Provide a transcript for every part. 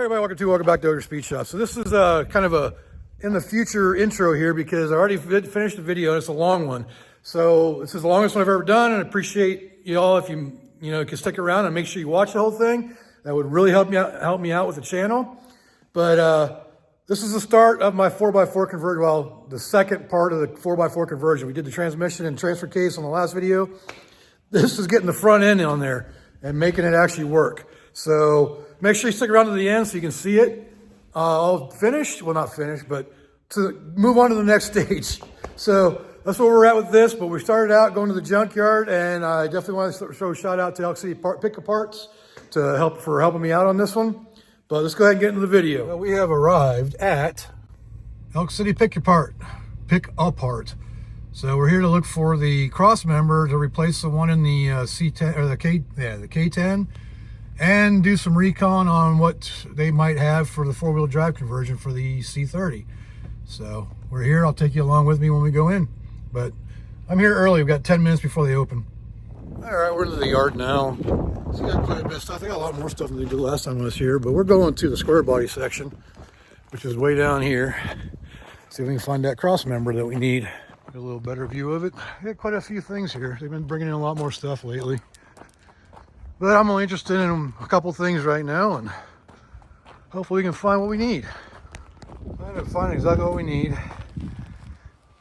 everybody, welcome back to Ogre Speed Shop. So this is kind of a in the future intro here because I already finished the video and it's a long one. So this is the longest one I've ever done, and I appreciate you all if you can stick around and make sure you watch the whole thing. That would really help me out with the channel. But this is the start of my 4x4 conversion. Well, the second part of the 4x4 conversion. We did the transmission and transfer case on the last video. This is getting the front end on there and making it actually work. So make sure you stick around to the end so you can see it all finished. Well, not finished, but to move on to the next stage. So that's where we're at with this. But we started out going to the junkyard, and I definitely want to show a shout out to Elk City Pick Parts for helping me out on this one. But let's go ahead and get into the video. Well, we have arrived at Elk City Pick Apart. So we're here to look for the cross member to replace the one in the C10 or the K10, and do some recon on what they might have for the four-wheel drive conversion for the C30. So we're here. I'll take you along with me when we go in. But I'm here early. We've got 10 minutes before they open. All right, we're into the yard now. So we got quite a bit of stuff. I got a lot more stuff than they did last time I was here, but we're going to the square body section, which is way down here. See if we can find that cross member that we need. Get a little better view of it. We got quite a few things here. They've been bringing in a lot more stuff lately. But I'm only interested in a couple things right now, and hopefully we can find what we need. I ended up finding exactly what we need,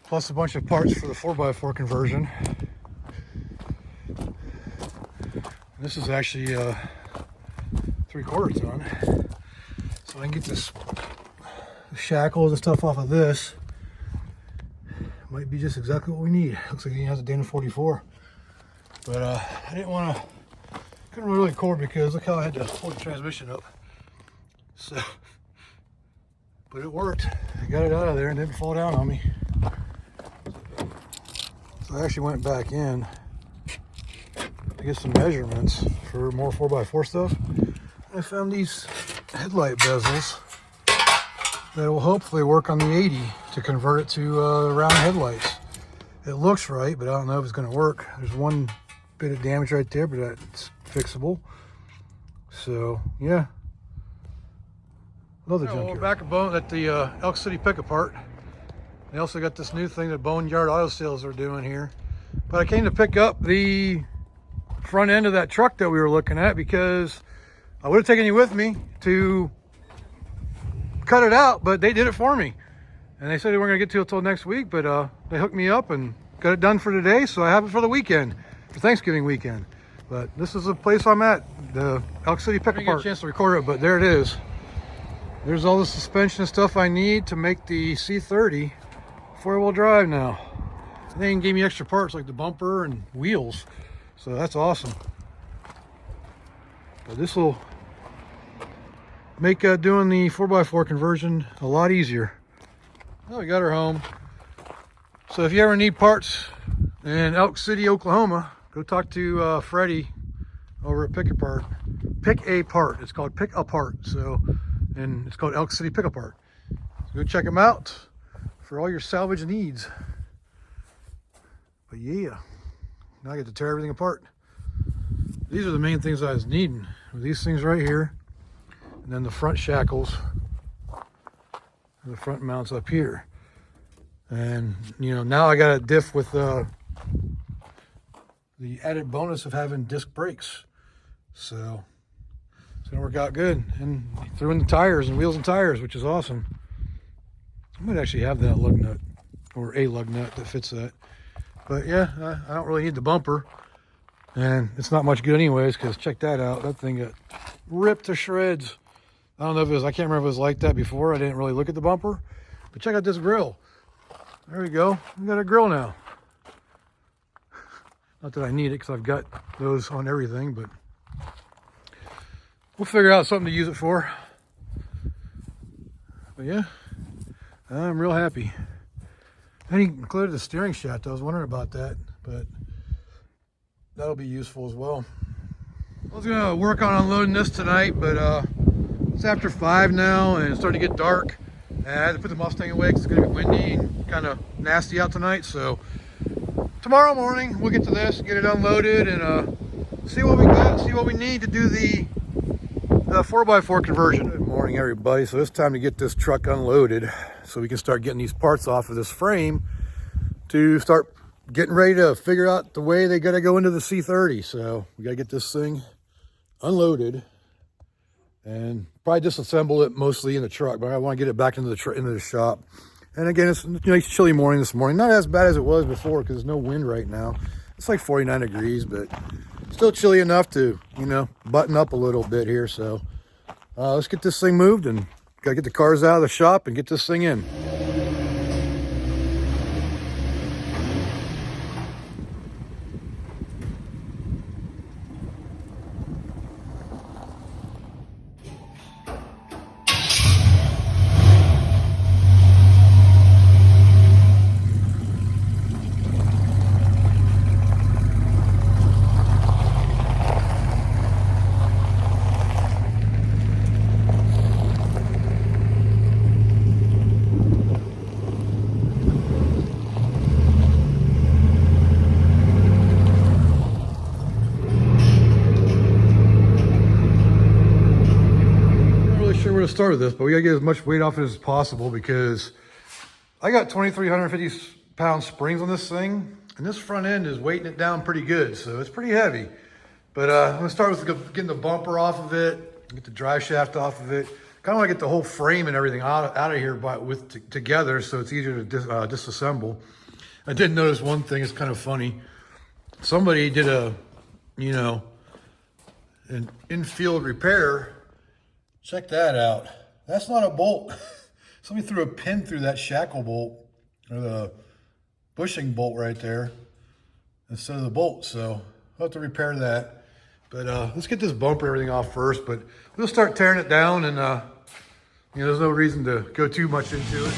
plus a bunch of parts for the 4x4 conversion. This is actually 3/4 ton, so I can get this shackles and stuff off of this. Might be just exactly what we need. Looks like he has a Dana 44, but I didn't want to. Couldn't really record because look how I had to hold the transmission up. So, but it worked. I got it out of there and didn't fall down on me. So I actually went back in to get some measurements for more 4x4 stuff. I found these headlight bezels that will hopefully work on the 80 to convert it to round headlights. It looks right, but I don't know if it's going to work. There's one bit of damage right there, but that's fixable. So yeah, another junkyard. We're back at the Elk City Pick Apart. They also got this new thing that Boneyard Auto Sales are doing here. But I came to pick up the front end of that truck that we were looking at because I would have taken you with me to cut it out, but they did it for me. And they said they weren't gonna get to it till next week, but they hooked me up and got it done for today, so I have it for the weekend, for Thanksgiving weekend. But this is the place I'm at, the Elk City Pick Apart. I didn't get a chance to record it, but there it is. There's all the suspension and stuff I need to make the C30 four-wheel drive now. And they even gave me extra parts like the bumper and wheels, so that's awesome. But this will make doing the 4x4 conversion a lot easier. Well, we got her home. So if you ever need parts in Elk City, Oklahoma, go talk to Freddie over at Pick Apart. Pick Apart. It's called Pick Apart. So, and it's called Elk City Pick Apart. So go check them out for all your salvage needs. But yeah, now I get to tear everything apart. These are the main things I was needing. These things right here, and then the front shackles, and the front mounts up here. And now I got a diff with the added bonus of having disc brakes, so it's gonna work out good. And threw in the tires and wheels and tires, which is awesome. I might actually have that lug nut, or a lug nut that fits that. But yeah, I don't really need the bumper, and it's not much good anyways, because check that out. That thing got ripped to shreds. I don't know if it was, I can't remember if it was like that before. I didn't really look at the bumper, but check out this grill. There we go. We got a grill now. Not that I need it because I've got those on everything, but we'll figure out something to use it for. But yeah, I'm real happy. And he included the steering shaft. I was wondering about that, but that'll be useful as well. I was gonna work on unloading this tonight, but it's after 5 now and it's starting to get dark. And I had to put the Mustang away because it's gonna be windy and kind of nasty out tonight. So tomorrow morning we'll get to this, get it unloaded, and see what we got, see what we need to do the the 4x4 conversion. Good morning, everybody. So it's time to get this truck unloaded so we can start getting these parts off of this frame to start getting ready to figure out the way they got to go into the C30. So we got to get this thing unloaded and probably disassemble it mostly in the truck, but I want to get it back into the shop. And again, it's a nice chilly morning this morning. Not as bad as it was before because there's no wind right now. It's like 49 degrees, but still chilly enough to, button up a little bit here. So let's get this thing moved and got to get the cars out of the shop and get this thing in. Where to start with this, but we gotta get as much weight off it as possible because I got 2,350 pound springs on this thing, and this front end is weighting it down pretty good, so it's pretty heavy. But I'm gonna start with getting the bumper off of it, get the drive shaft off of it. Kind of want to get the whole frame and everything out of here together, so it's easier to disassemble. I did notice one thing. It's kind of funny. Somebody did an in-field repair. Check that out. That's not a bolt. Somebody threw a pin through that shackle bolt, or the bushing bolt right there, instead of the bolt. So I'll have to repair that. But let's get this bumper and everything off first. But we'll start tearing it down, and there's no reason to go too much into it.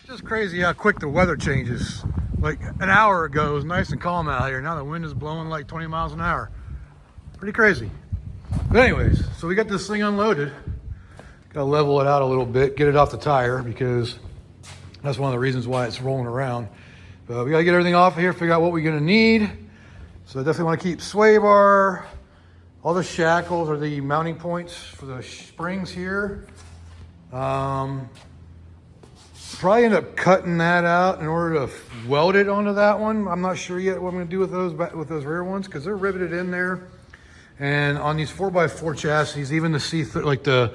Just crazy how quick the weather changes. Like an hour ago, it was nice and calm out here. Now the wind is blowing like 20 miles an hour. Pretty crazy. But anyways, so we got this thing unloaded. Got to level it out a little bit, get it off the tire, because that's one of the reasons why it's rolling around. But we got to get everything off of here, figure out what we're going to need. So I definitely want to keep sway bar, all the shackles or the mounting points for the springs here. Probably end up cutting that out in order to weld it onto that one. I'm not sure yet what I'm going to do with those rear ones because they're riveted in there. And on these 4x4 chassis, even the C30, like the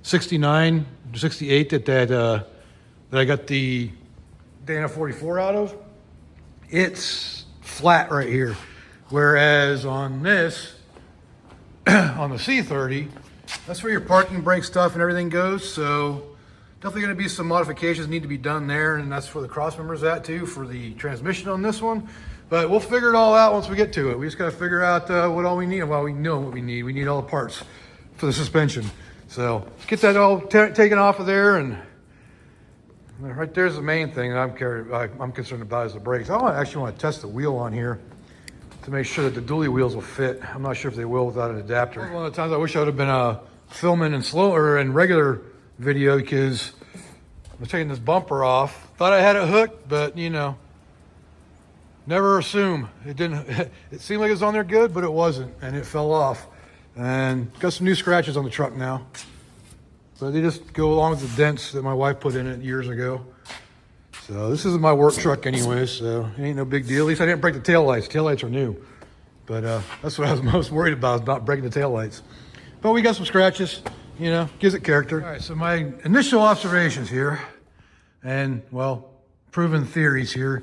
69, 68 that I got the Dana 44 out of, it's flat right here. Whereas on this, on the C30, that's where your parking brake stuff and everything goes. So definitely going to be some modifications need to be done there, and that's where the cross member's at too for the transmission on this one. But we'll figure it all out once we get to it. We just got to figure out what all we need. Well, we know what we need. We need all the parts for the suspension. So let's get that all taken off of there, and right there's the main thing I'm concerned about is the brakes. I actually want to test the wheel on here to make sure that the dually wheels will fit. I'm not sure if they will without an adapter. One of the times I wish I would have been filming in regular video because I was taking this bumper off. Thought I had it hooked, but never assume. It didn't. It seemed like it was on there good, but it wasn't, and it fell off. And got some new scratches on the truck now, but they just go along with the dents that my wife put in it years ago. So this is my work truck anyway, so it ain't no big deal. At least I didn't break the taillights. Taillights are new, but that's what I was most worried about, is not breaking the taillights. But we got some scratches. you know, gives it character. All right, so my initial observations here, and well, proven theories here.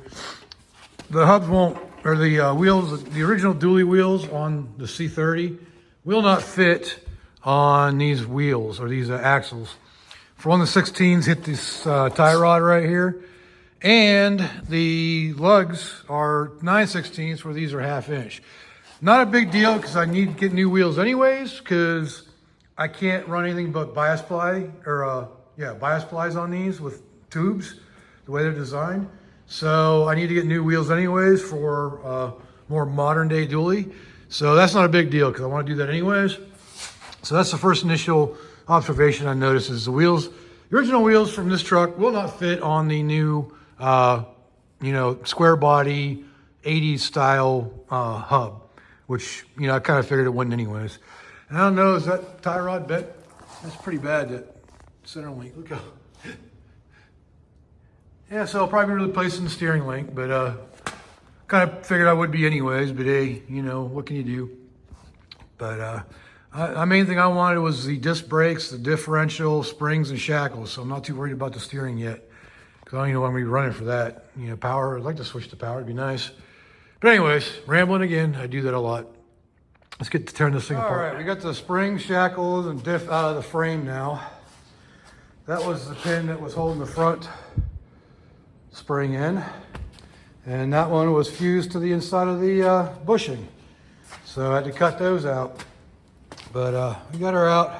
The hubs won't, or the wheels, the original dually wheels on the C30 will not fit on these wheels or these axles. For one, the 16s hit this tie rod right here, and the lugs are 9/16 where these are 1/2 inch. Not a big deal because I need to get new wheels anyways, because I can't run anything but bias ply, or bias plies on these with tubes, the way they're designed. So I need to get new wheels anyways for more modern day dually. So that's not a big deal because I want to do that anyways. So that's the first initial observation I noticed is the wheels, the original wheels from this truck will not fit on the new, you know, square body 80s style hub, which, you know, I kind of figured it wouldn't anyways. And I don't know, is that tie rod bent? That's pretty bad, that center link. Look how. Yeah, so I'll probably be replacing the steering link, but kind of figured I would be anyways, but hey, you know, what can you do? But the main thing I wanted was the disc brakes, the differential, springs, and shackles, so I'm not too worried about the steering yet, because I don't even know when I'm going to be running for that. You know, power, I'd like to switch to power, it'd be nice. But anyways, rambling again, I do that a lot. Let's get to turn this thing apart. All right, we got the springs, shackles, and diff out of the frame now. That was the pin that was holding the front spring in, and that one was fused to the inside of the bushing, so I had to cut those out. But we got her out,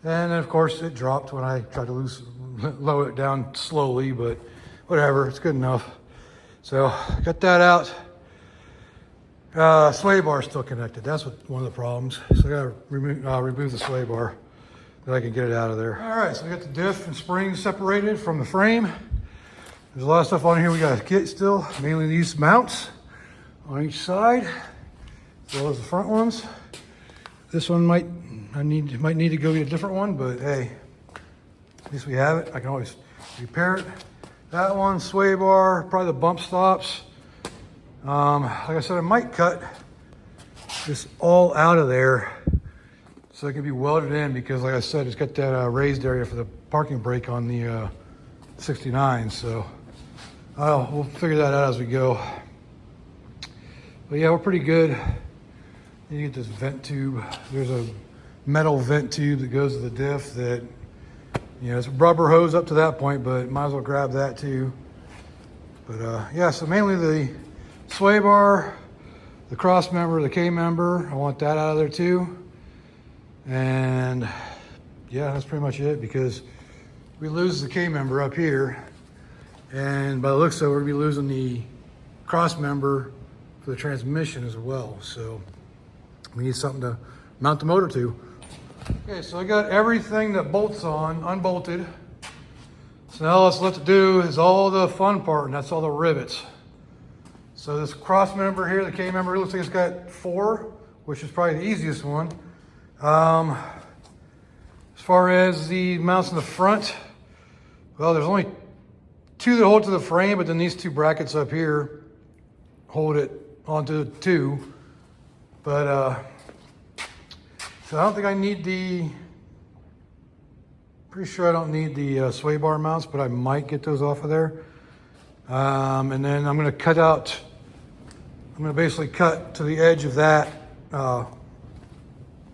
and then of course it dropped when I tried to lower it down slowly, but whatever, it's good enough. So got that out. Sway bar still connected. That's one of the problems. So I gotta remove the sway bar that I can get it out of there. All right, so we got the diff and springs separated from the frame. There's a lot of stuff on here we got to get still, mainly these mounts on each side, as well as the front ones. This one might need to go get a different one, but hey, at least we have it. I can always repair it. That one, sway bar, probably the bump stops. Like I said, I might cut this all out of there so it can be welded in, because like I said, it's got that raised area for the parking brake on the 69, so we'll figure that out as we go. But yeah, we're pretty good. You get this vent tube. There's a metal vent tube that goes to the diff that, you know, it's a rubber hose up to that point, but might as well grab that too. But yeah, so mainly the sway bar, the cross member, the K member, I want that out of there too. And yeah, that's pretty much it, because we lose the K member up here, and by the looks of it, we're gonna be losing the cross member for the transmission as well. So we need something to mount the motor to. Okay, so I got everything that bolts on unbolted. So now what's left to do is all the fun part, and that's all the rivets. So this cross member here, the K member, looks like it's got 4, which is probably the easiest one. As far as the mounts in the front, well, there's only 2 that hold to the frame, but then these 2 brackets up here hold it onto the 2. But so I don't think I need pretty sure I don't need the sway bar mounts, but I might get those off of there. And then I'm going to basically cut to the edge of that,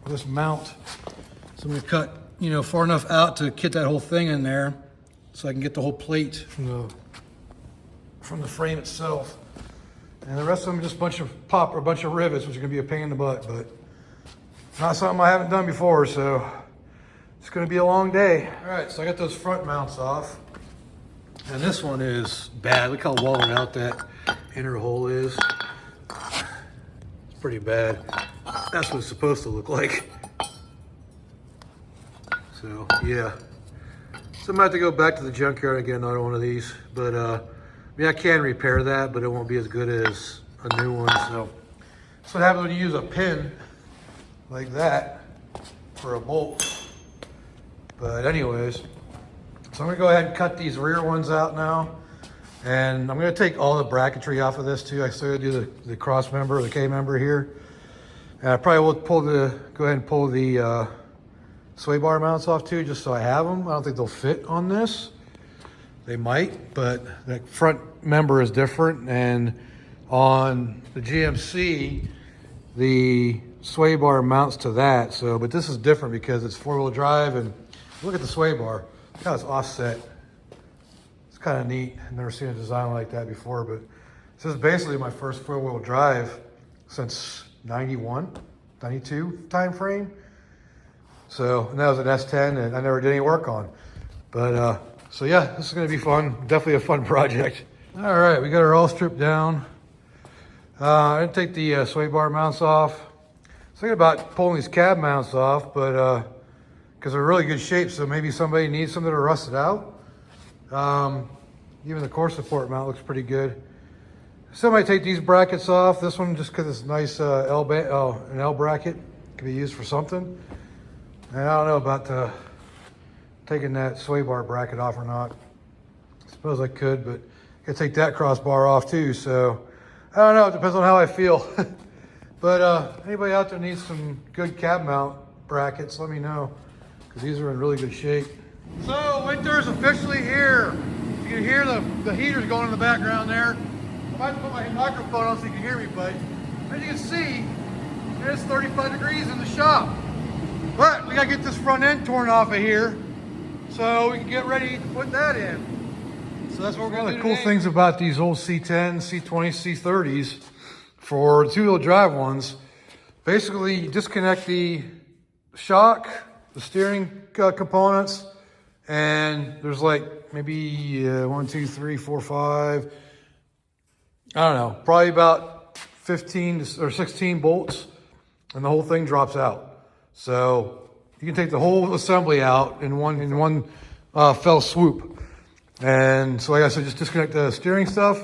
this mount. So I'm going to cut, you know, far enough out to get that whole thing in there, so I can get the whole plate from the frame itself. And the rest of them are just a bunch of rivets, which are going to be a pain in the butt, but not something I haven't done before, so it's going to be a long day. All right, so I got those front mounts off, and this one is bad. Look how walled out that inner hole is. It's pretty bad. That's what it's supposed to look like. So yeah, so I'm gonna have to go back to the junkyard and get another one of these. But I mean, I can repair that, but it won't be as good as a new one. So that's what happens when you use a pin like that for a bolt. But anyways, so I'm gonna go ahead and cut these rear ones out now. And I'm gonna take all the bracketry off of this too. I still gotta do the cross member, the K member here. And I probably will go ahead and pull the sway bar mounts off too, just so I have them. I don't think they'll fit on this. They might, but the front member is different. And on the GMC, the sway bar mounts to that. So, but this is different because it's 4-wheel drive, and look at the sway bar. Look how it's offset. It's kind of neat. I've never seen a design like that before, but this is basically my first 4-wheel drive since 91, 92 time frame. So, and that was an S10 and I never did any work on. But, so yeah, this is gonna be fun. Definitely a fun project. All right, we got her all stripped down. I didn't take the sway bar mounts off. I was thinking about pulling these cab mounts off, but because they're really good shape, so maybe somebody needs something to rust it out. Even the core support mount looks pretty good. So I might take these brackets off. This one just because it's nice an L bracket. Can be used for something. And I don't know about taking that sway bar bracket off or not. I suppose I could, but I could take that crossbar off too. So I don't know, it depends on how I feel. But anybody out there needs some good cab mount brackets, let me know, because these are in really good shape. So winter's officially here. You can hear the heaters going in the background there. I might have to put my microphone on so you can hear me, but as you can see, it's 35 degrees in the shop. But we gotta get this front end torn off of here so we can get ready to put that in. So that's what we're gonna do. One of the cool things about these old C10s, C20s, C30s for 2-wheel drive ones, basically you disconnect the shock, the steering components, and there's like maybe 1, 2, 3, 4, 5, I don't know, probably about 15 or 16 bolts, and the whole thing drops out. So you can take the whole assembly out in one fell swoop. And so like I said, just disconnect the steering stuff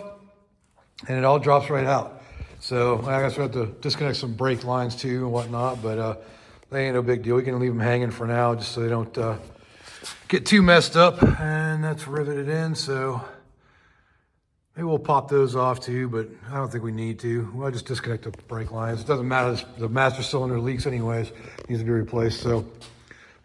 and it all drops right out. So I guess we have to disconnect some brake lines too and whatnot, but they ain't no big deal. We can leave them hanging for now just so they don't get too messed up. And that's riveted in, so maybe we'll pop those off too, but I don't think we need to. We'll just disconnect the brake lines. It doesn't matter, the master cylinder leaks anyways, needs to be replaced. So,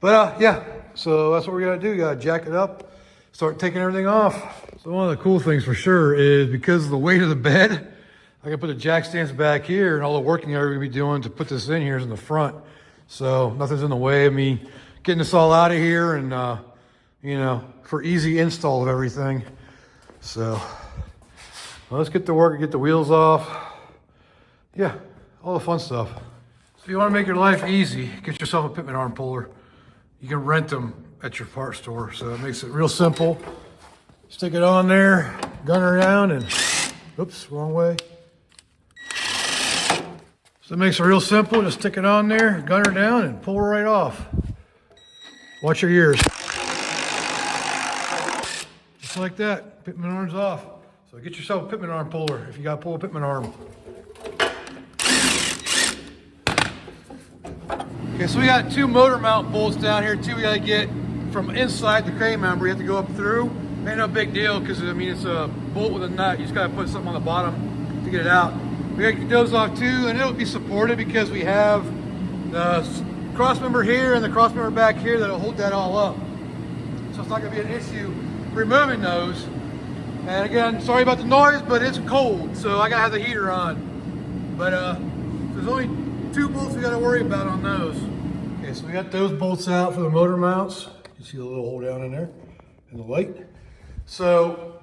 but yeah, so that's what we're gonna do. You gotta jack it up, start taking everything off. So one of the cool things for sure is because of the weight of the bed, I can put the jack stands back here, and all the working area we're gonna be doing to put this in here is in the front. So nothing's in the way of me getting this all out of here and, you know, for easy install of everything. So well, let's get to work and get the wheels off. Yeah, all the fun stuff. So if you want to make your life easy, get yourself a Pitman arm puller. You can rent them at your parts store, so it makes it real simple. Stick it on there, gun her down, and oops, wrong way. So it makes it real simple. Just stick it on there, gun her down, and pull her right off. Watch your ears. Just like that, Pitman arm's off. So get yourself a Pitman arm puller if you got to pull a Pitman arm. Okay, so we got 2 motor mount bolts down here too. We got to get from inside the crane member. You have to go up through. Ain't no big deal because I mean it's a bolt with a nut. You just got to put something on the bottom to get it out. We got to get those off too, and it'll be supported because we have the cross member here and the cross member back here that'll hold that all up. So it's not going to be an issue removing those. And again, sorry about the noise, but it's cold, so I gotta have the heater on. But there's only 2 bolts we gotta worry about on those. Okay, so we got those bolts out for the motor mounts. You see the little hole down in there in the light. So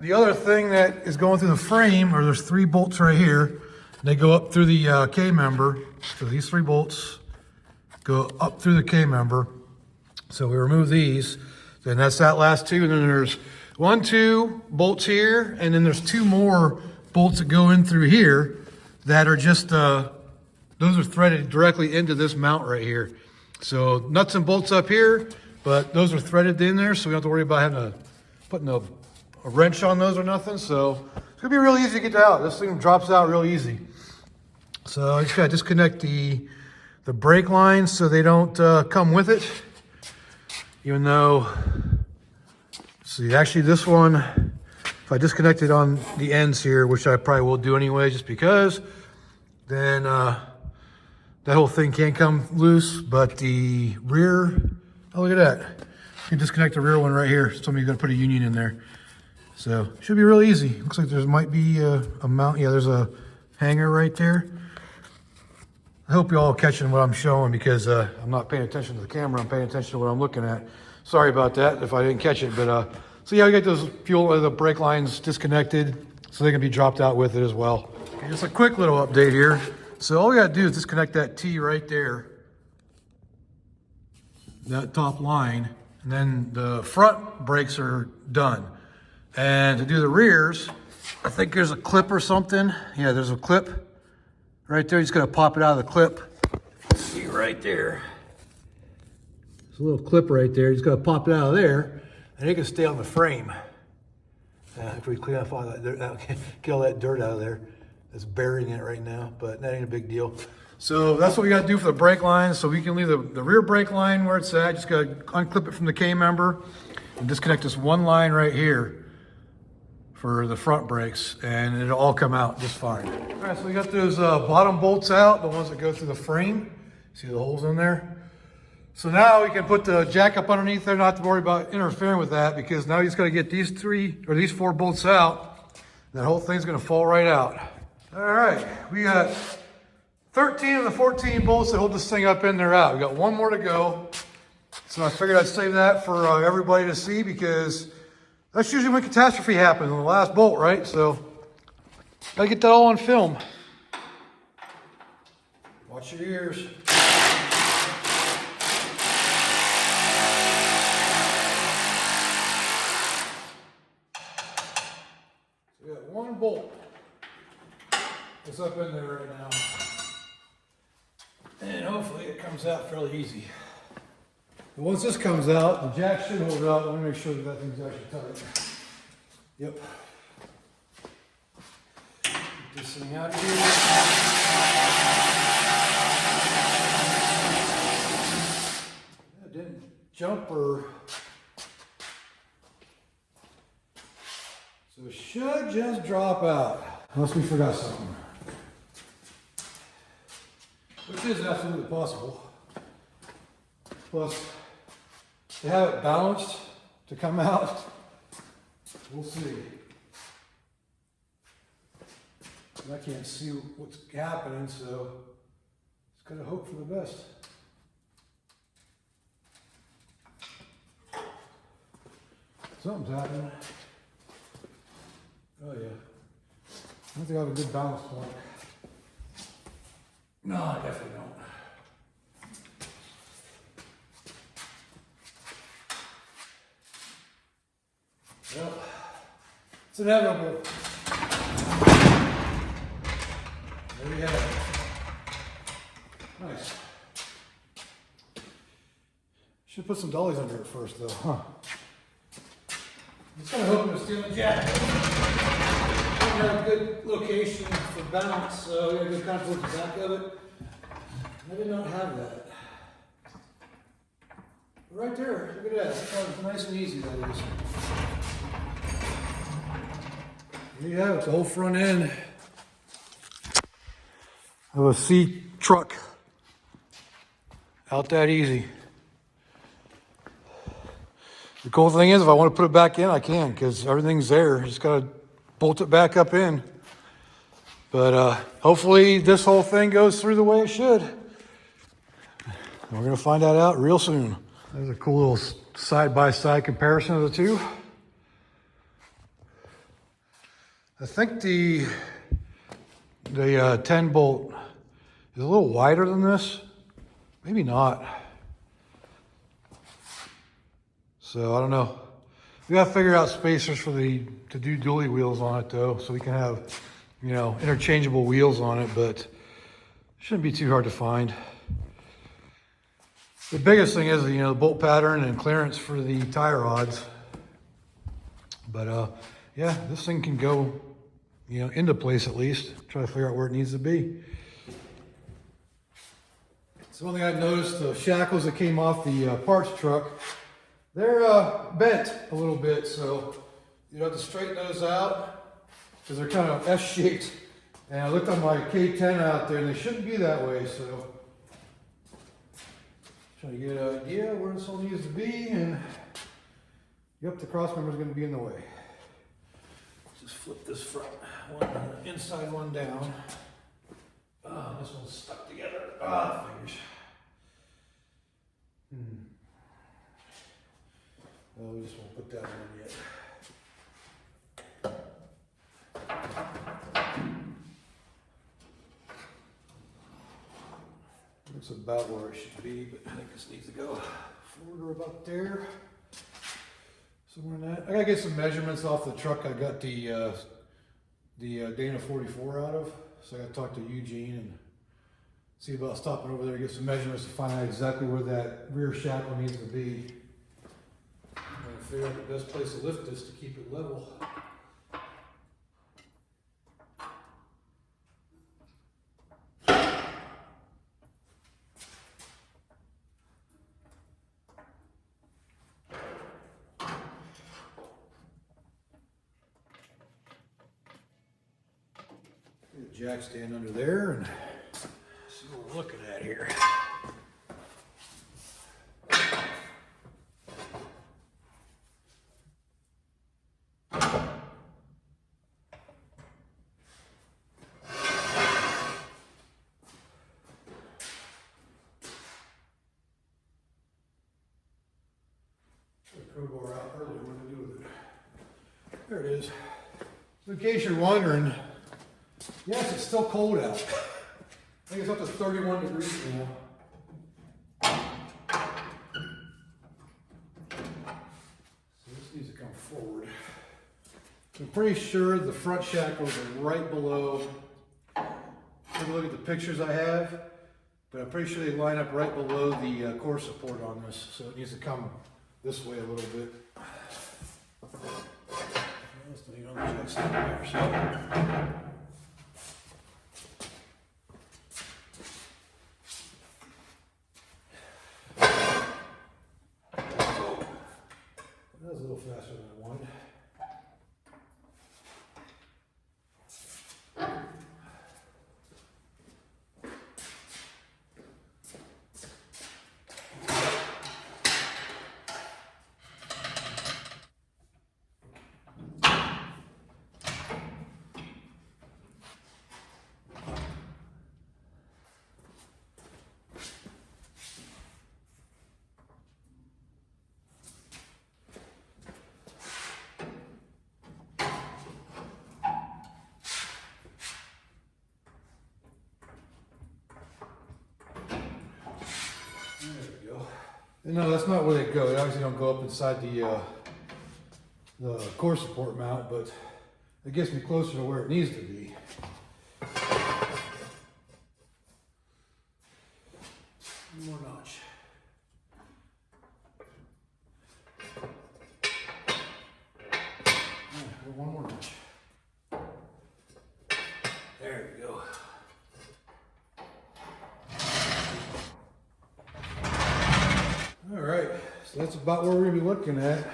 the other thing that is going through the frame, or there's 3 bolts right here. They go up through the K member. So these 3 bolts go up through the K member. So we remove these. Then that's that last 2, and then there's 1, 2 bolts here, and then there's 2 more bolts that go in through here that are just, those are threaded directly into this mount right here. So nuts and bolts up here, but those are threaded in there, so we don't have to worry about having to put a wrench on those or nothing. So it's gonna be real easy to get out. This thing drops out real easy. So I just gotta disconnect the brake lines so they don't come with it, even though, see, actually this one, if I disconnect it on the ends here, which I probably will do anyway, just because, then that whole thing can't come loose, but the rear, oh, look at that. You can disconnect the rear one right here. Somebody's gonna put a union in there. So, should be real easy. Looks like there might be a mount. Yeah, there's a hanger right there. I hope you all are catching what I'm showing because I'm not paying attention to the camera. I'm paying attention to what I'm looking at. Sorry about that if I didn't catch it. But so yeah, we got those the brake lines disconnected so they can be dropped out with it as well. Okay, just a quick little update here. So all we got to do is disconnect that T right there, that top line, and then the front brakes are done. And to do the rears, I think there's a clip or something. Yeah, there's a clip. Right there, he's gonna pop it out of the clip. See right there. There's a little clip right there. He's gonna pop it out of there, and it can stay on the frame. If we clean off all that dirt, get all that dirt out of there. It's burying it right now, but that ain't a big deal. So that's what we gotta do for the brake lines. So we can leave the rear brake line where it's at. Just gotta unclip it from the K member and disconnect this one line right here for the front brakes, and it'll all come out just fine. All right, so we got those bottom bolts out, the ones that go through the frame. See the holes in there? So now we can put the jack up underneath there, not to worry about interfering with that, because now you just gotta get these these four bolts out. That whole thing's gonna fall right out. All right, we got 13 of the 14 bolts that hold this thing up in there out. We got one more to go. So I figured I'd save that for everybody to see, because that's usually when catastrophe happens, on the last bolt, right? So, gotta get that all on film. Watch your ears. So we got one bolt that's up in there right now. And hopefully it comes out fairly easy. And once this comes out, the jack should hold out. Let me make sure that thing's actually tight. Yep. Get this thing out of here. That didn't jump or... So it should just drop out. Unless we forgot something. Which is absolutely possible. Plus, to have it balanced to come out, we'll see. I can't see what's happening, so just gotta hope for the best. Something's happening. Oh yeah. I don't think I have a good balance point. No, I definitely don't. Well, it's inevitable. There we have it. Nice. Should put some dollies under it first, though, huh? I'm just kind of hoping to steal the jack. We have a good location for balance, so we're going to go kind of towards the back of it. I did not have that. Right there, look at that. That's nice and easy, that is. There you have it, the whole front end of a C truck. Out that easy. The cool thing is, if I want to put it back in, I can, because everything's there. Just got to bolt it back up in. But hopefully this whole thing goes through the way it should. We're going to find that out real soon. There's a cool little side-by-side comparison of the two. I think the 10 bolt is a little wider than this. Maybe not. So I don't know. We got to figure out spacers for to do dually wheels on it though, so we can have, you know, interchangeable wheels on it, but shouldn't be too hard to find. The biggest thing is, you know, the bolt pattern and clearance for the tire rods. But yeah, this thing can go, you know, into place at least. Try to figure out where it needs to be. So one thing I've noticed, the shackles that came off the parts truck, they're bent a little bit, so you have to straighten those out because they're kind of S-shaped. And I looked on my K10 out there, and they shouldn't be that way, so Try to get an idea where this all needs to be, and yep, the cross member is going to be in the way. Just flip this front one, inside one down. Oh, this one's stuck together. Ah, fingers. Well, we just won't put that on yet. Looks about where it should be, but I think this needs to go forward or about there. Somewhere in that. I gotta get some measurements off the truck I got the Dana 44 out of. So I gotta talk to Eugene and see about stopping over there, get some measurements to find out exactly where that rear shackle needs to be. I'm gonna figure out the best place to lift this to keep it level. Get the jack stand under there and see what we're looking at here. Crowbar out earlier, what to do with it. There it is. So in case you're wondering, yes, it's still cold out. I think it's up to 31 degrees now. So this needs to come forward. I'm pretty sure the front shackles are right below. Take a look at the pictures I have, but I'm pretty sure they line up right below the core support on this, so it needs to come this way a little bit. That was a little faster than I wanted. No, that's not where they go. They obviously don't go up inside the core support mount, but it gets me closer to where it needs to be. One more notch. One more notch. There we go. All right, so that's about where we're gonna be looking at.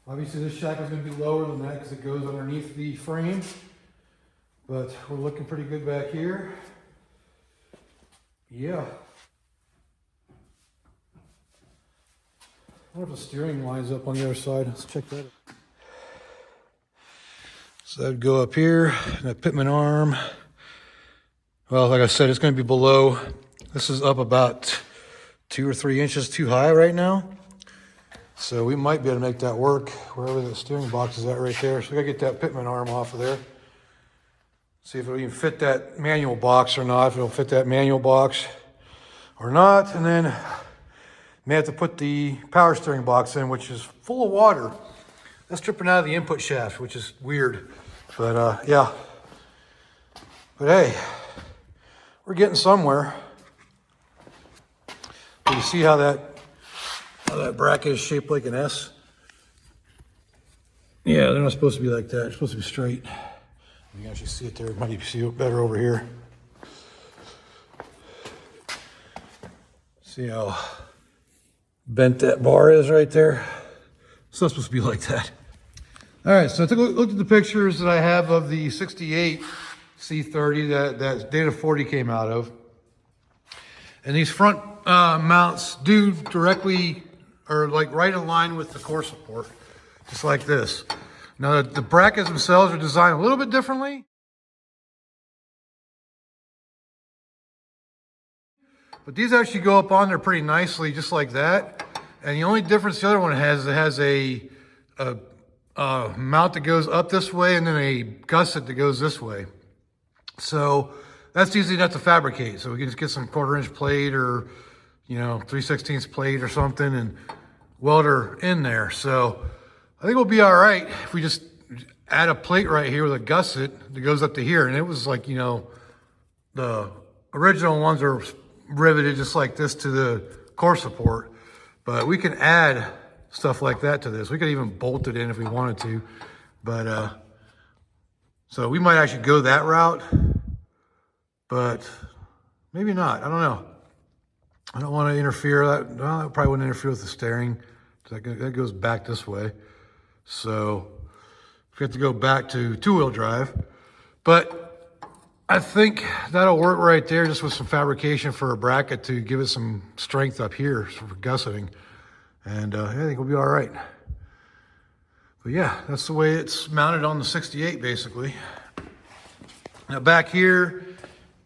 Obviously this shackle is gonna be lower than that because it goes underneath the frame, but we're looking pretty good back here. Yeah. I wonder if the steering lines up on the other side. Let's check that out. So that'd go up here, and that pitman arm. Well, like I said, it's gonna be below. This is up about 2 or 3 inches too high right now. So we might be able to make that work wherever the steering box is at right there. So we gotta get that pitman arm off of there. See if it'll even fit that manual box or not, if it'll fit that manual box or not. And then may have to put the power steering box in, which is full of water. That's dripping out of the input shaft, which is weird. But yeah. But hey, we're getting somewhere. You see how that bracket is shaped like an S? Yeah, they're not supposed to be like that. They're supposed to be straight. You can actually see it there. Might even see it better over here. See how bent that bar is right there? It's not supposed to be like that. All right, so I took a look at the pictures that I have of the 68 C30 that Dana 40 came out of. And these front mounts do directly, or like right in line with the core support, just like this. Now the brackets themselves are designed a little bit differently. But these actually go up on there pretty nicely, just like that. And the only difference the other one has, it has a mount that goes up this way and then a gusset that goes this way. So that's easy enough to fabricate. So we can just get some 1/4" plate or, you know, 3/16 plate or something and weld her in there. So I think we'll be all right if we just add a plate right here with a gusset that goes up to here. And it was like, you know, the original ones are riveted just like this to the core support, but we can add stuff like that to this. We could even bolt it in if we wanted to, but so we might actually go that route, but maybe not. I don't know. I don't want to interfere. That probably wouldn't interfere with the steering. That goes back this way, so we have to go back to 2-wheel drive, but I think that'll work right there, just with some fabrication for a bracket to give it some strength up here for gusseting. And I think we'll be all right. But yeah, that's the way it's mounted on the 68, basically. Now back here,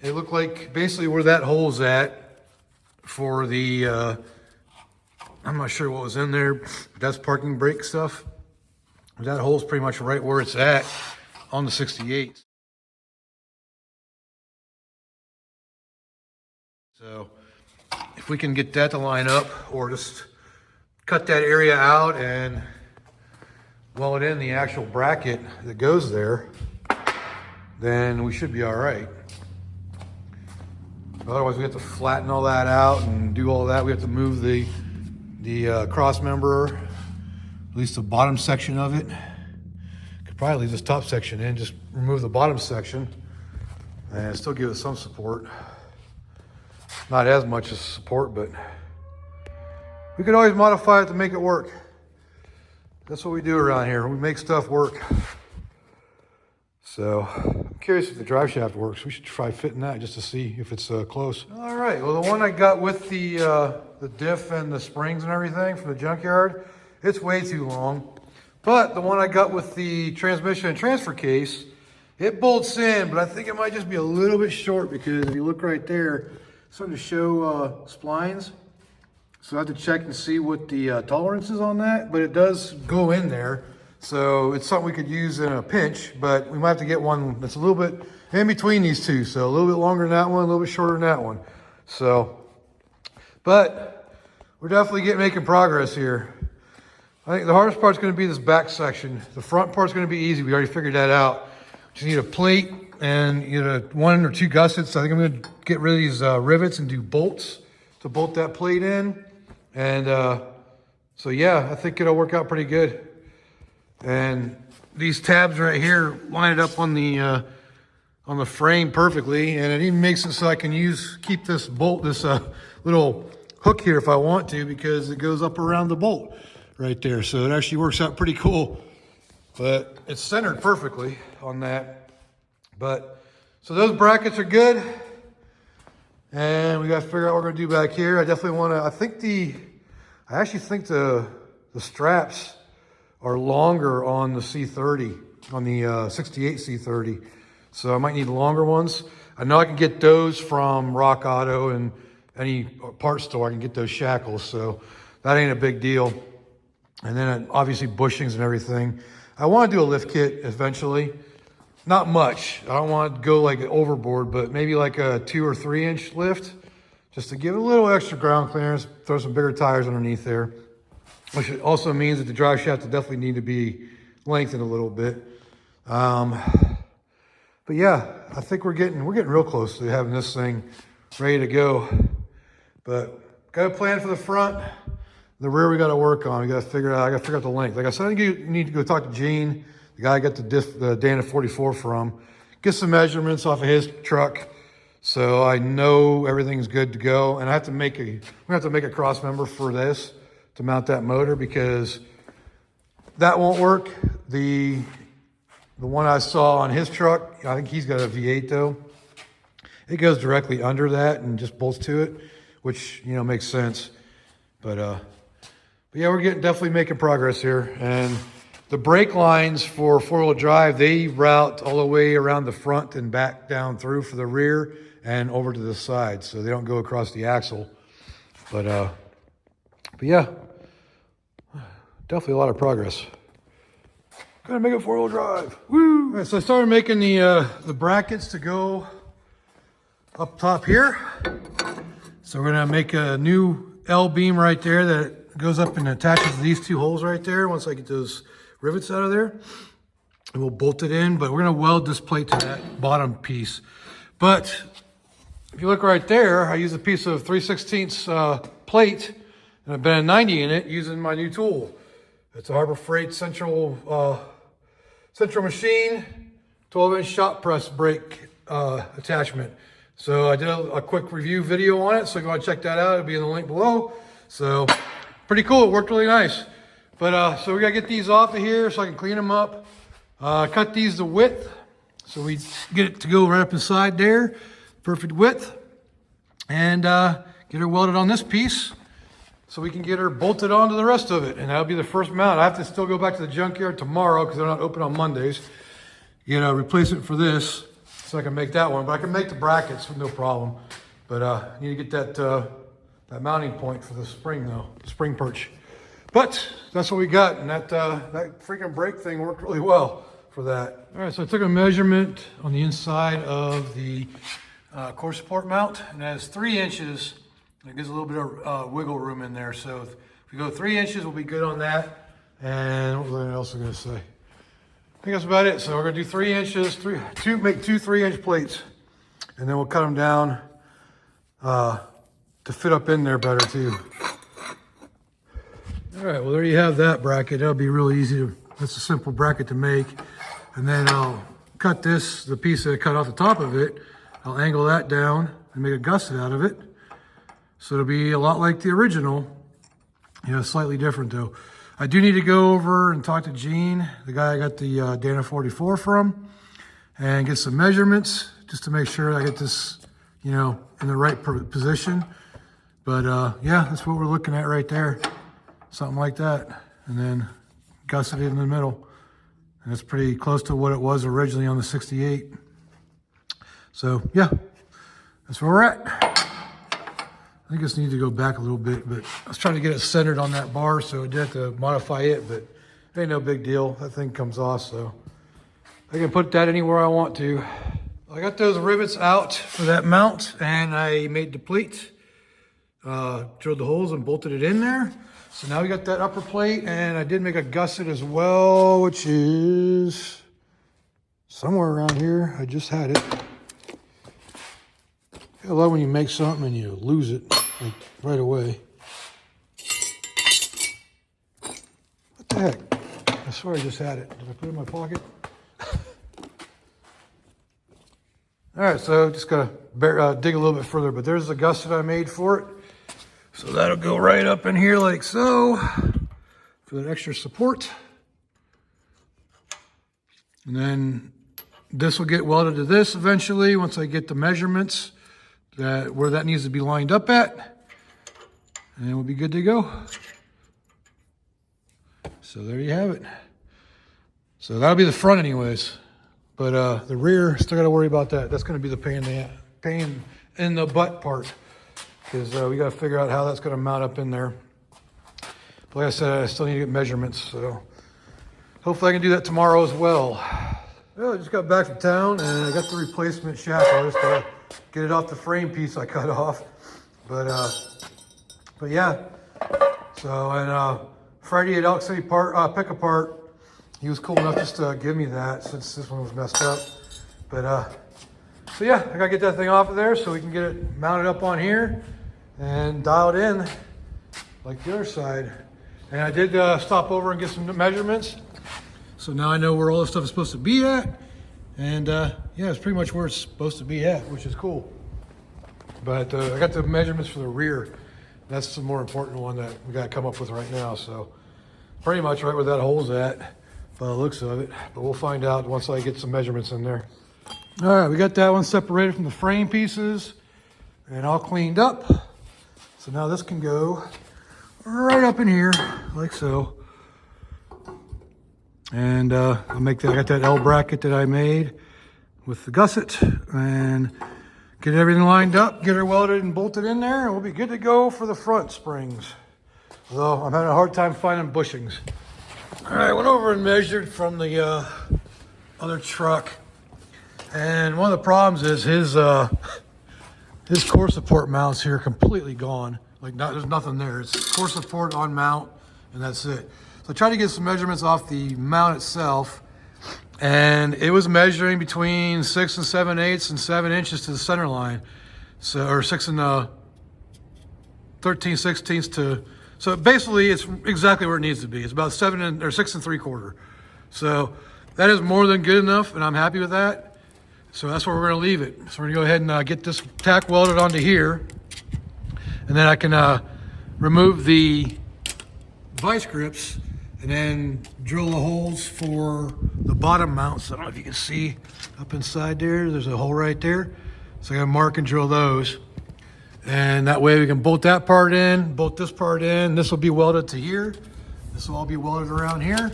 it looked like basically where that hole's at for the, I'm not sure what was in there, but that's parking brake stuff. That hole's pretty much right where it's at on the 68. So if we can get that to line up, or just cut that area out and weld in the actual bracket that goes there, then we should be all right. Otherwise we have to flatten all that out and do all that. We have to move the cross member, at least the bottom section of it. Could probably leave this top section in, just remove the bottom section and still give it some support. Not as much as support, but we could always modify it to make it work. That's what we do around here. We make stuff work. So I'm curious if the drive shaft works. We should try fitting that just to see if it's close. All right, well, the one I got with the diff and the springs and everything from the junkyard, it's way too long. But the one I got with the transmission and transfer case, it bolts in, but I think it might just be a little bit short, because if you look right there, starting to show splines. So I have to check and see what the tolerance is on that, but it does go in there. So it's something we could use in a pinch, but we might have to get one that's a little bit in between these two. So a little bit longer than that one, a little bit shorter than that one. So, but we're definitely making progress here. I think the hardest part's gonna be this back section. The front part's gonna be easy. We already figured that out. Just need a plate and you know, 1 or 2 gussets. I think I'm gonna get rid of these rivets and do bolts to bolt that plate in. And so yeah, I think it'll work out pretty good. And these tabs right here line it up on the frame perfectly, and it even makes it so I can keep this bolt, this little hook here if I want to, because it goes up around the bolt right there. So it actually works out pretty cool. But it's centered perfectly on that. But so those brackets are good, and we got to figure out what we're gonna do back here. I definitely want to. I actually think the straps are longer on the C30, on the 68 C30. So I might need longer ones. I know I can get those from Rock Auto and any parts store. I can get those shackles, so that ain't a big deal. And then obviously bushings and everything. I want to do a lift kit eventually. Not much. I don't want to go like overboard, but maybe like a 2 or 3 inch lift, just to give it a little extra ground clearance, throw some bigger tires underneath there. Which also means that the drive shaft will definitely need to be lengthened a little bit. But yeah, I think we're getting real close to having this thing ready to go. But got a plan for the front. The rear we got to work on. We got to figure out. I got to figure out the length. Like I said, I think you need to go talk to Gene, the guy I got the Dana 44 from. Get some measurements off of his truck, so I know everything's good to go. And I have to make a cross member for this to mount that motor, because that won't work. The one I saw on his truck, I think he's got a V8 though. It goes directly under that and just bolts to it. which, you know, makes sense. But yeah, we're definitely making progress here. And the brake lines for four-wheel drive, they route all the way around the front and back down through for the rear and over to the side, so they don't go across the axle. But yeah, definitely a lot of progress. Gotta make a four-wheel drive. Woo! All right, so I started making the brackets to go up top here. So we're gonna make a new L beam right there that goes up and attaches to these two holes right there. Once I get those rivets out of there, and we'll bolt it in. But we're gonna weld this plate to that bottom piece. But if you look right there, I use a piece of 3/16 plate, and I bent a 90 in it using my new tool. It's a Harbor Freight central machine, 12-inch shop press brake attachment. So I did a quick review video on it, so if you want to check that out, it'll be in the link below. So pretty cool, it worked really nice. But so we gotta get these off of here so I can clean them up. Cut these to width, so we get it to go right up inside there. Perfect width. And get her welded on this piece so we can get her bolted onto the rest of it. And that'll be the first mount. I have to still go back to the junkyard tomorrow because they're not open on Mondays. Get a replacement for this so I can make that one. But I can make the brackets with no problem. But I need to get that mounting point for the spring though, the spring perch. But that's what we got, and that freaking brake thing worked really well for that. All right, so I took a measurement on the inside of the core support mount, and that is 3 inches. It gives a little bit of wiggle room in there. So if we go 3 inches, we'll be good on that. And what was I else going to say? I think that's about it. So we're going to do 3 inches, make two 3-inch plates, and then we'll cut them down to fit up in there better too. All right, well, there you have that bracket. That'll be really easy that's a simple bracket to make. And then I'll cut the piece that I cut off the top of it, I'll angle that down and make a gusset out of it. So it'll be a lot like the original, you know, slightly different though. I do need to go over and talk to Gene, the guy I got the Dana 44 from, and get some measurements just to make sure I get this, you know, in the right position. But yeah, that's what we're looking at right there. Something like that. And then gusset it in the middle. And it's pretty close to what it was originally on the 68. So yeah, that's where we're at. I think I just need to go back a little bit, but I was trying to get it centered on that bar, so I did have to modify it, but it ain't no big deal. That thing comes off, so I can put that anywhere I want to. I got those rivets out for that mount, and I made the plate, drilled the holes and bolted it in there. So now we got that upper plate, and I did make a gusset as well, which is somewhere around here. I just had it. I love when you make something and you lose it like right away. What the heck? I swear I just had it. Did I put it in my pocket? All right, so just gotta dig a little bit further, but there's the gusset I made for it. So that'll go right up in here like so for that extra support. And then this will get welded to this eventually once I get the measurements where that needs to be lined up at, and we'll be good to go. So there you have it. So that'll be the front anyways, but the rear, still gotta worry about that. That's gonna be the pain in the butt part, because we gotta figure out how that's gonna mount up in there. But like I said, I still need to get measurements, so hopefully I can do that tomorrow as well. Well, I just got back from town and I got the replacement shaft. I just gotta get it off the frame piece I cut off. But yeah. So, and Freddie at Elk City Pick Apart, he was cool enough just to give me that since this one was messed up. But so yeah, I gotta get that thing off of there so we can get it mounted up on here and dialed in like the other side. And I did stop over and get some measurements. So now I know where all this stuff is supposed to be at. And yeah, it's pretty much where it's supposed to be at, which is cool. But I got the measurements for the rear. That's the more important one that we got to come up with right now. So pretty much right where that hole's at by the looks of it. But we'll find out once I get some measurements in there. All right, we got that one separated from the frame pieces and all cleaned up. So now this can go right up in here, like so. And I'll make that, I got that L bracket that I made with the gusset, and get everything lined up, get her welded and bolted in there, and we'll be good to go for the front springs. Although I'm having a hard time finding bushings. All right, I went over and measured from the other truck, and one of the problems is his core support mounts here are completely gone. Like there's nothing there. It's core support on mount, and that's it. So I tried to get some measurements off the mount itself, and it was measuring between 6 7/8 and 7 inches to the center line. So, or 6 13/16 to, so basically it's exactly where it needs to be. It's about 6 3/4. So that is more than good enough, and I'm happy with that. So that's where we're gonna leave it. So we're gonna go ahead and get this tack welded onto here, and then I can remove the vice grips and then drill the holes for the bottom mounts. I don't know if you can see up inside there, there's a hole right there. So I gotta mark and drill those. And that way we can bolt that part in, bolt this part in. This will be welded to here. This will all be welded around here.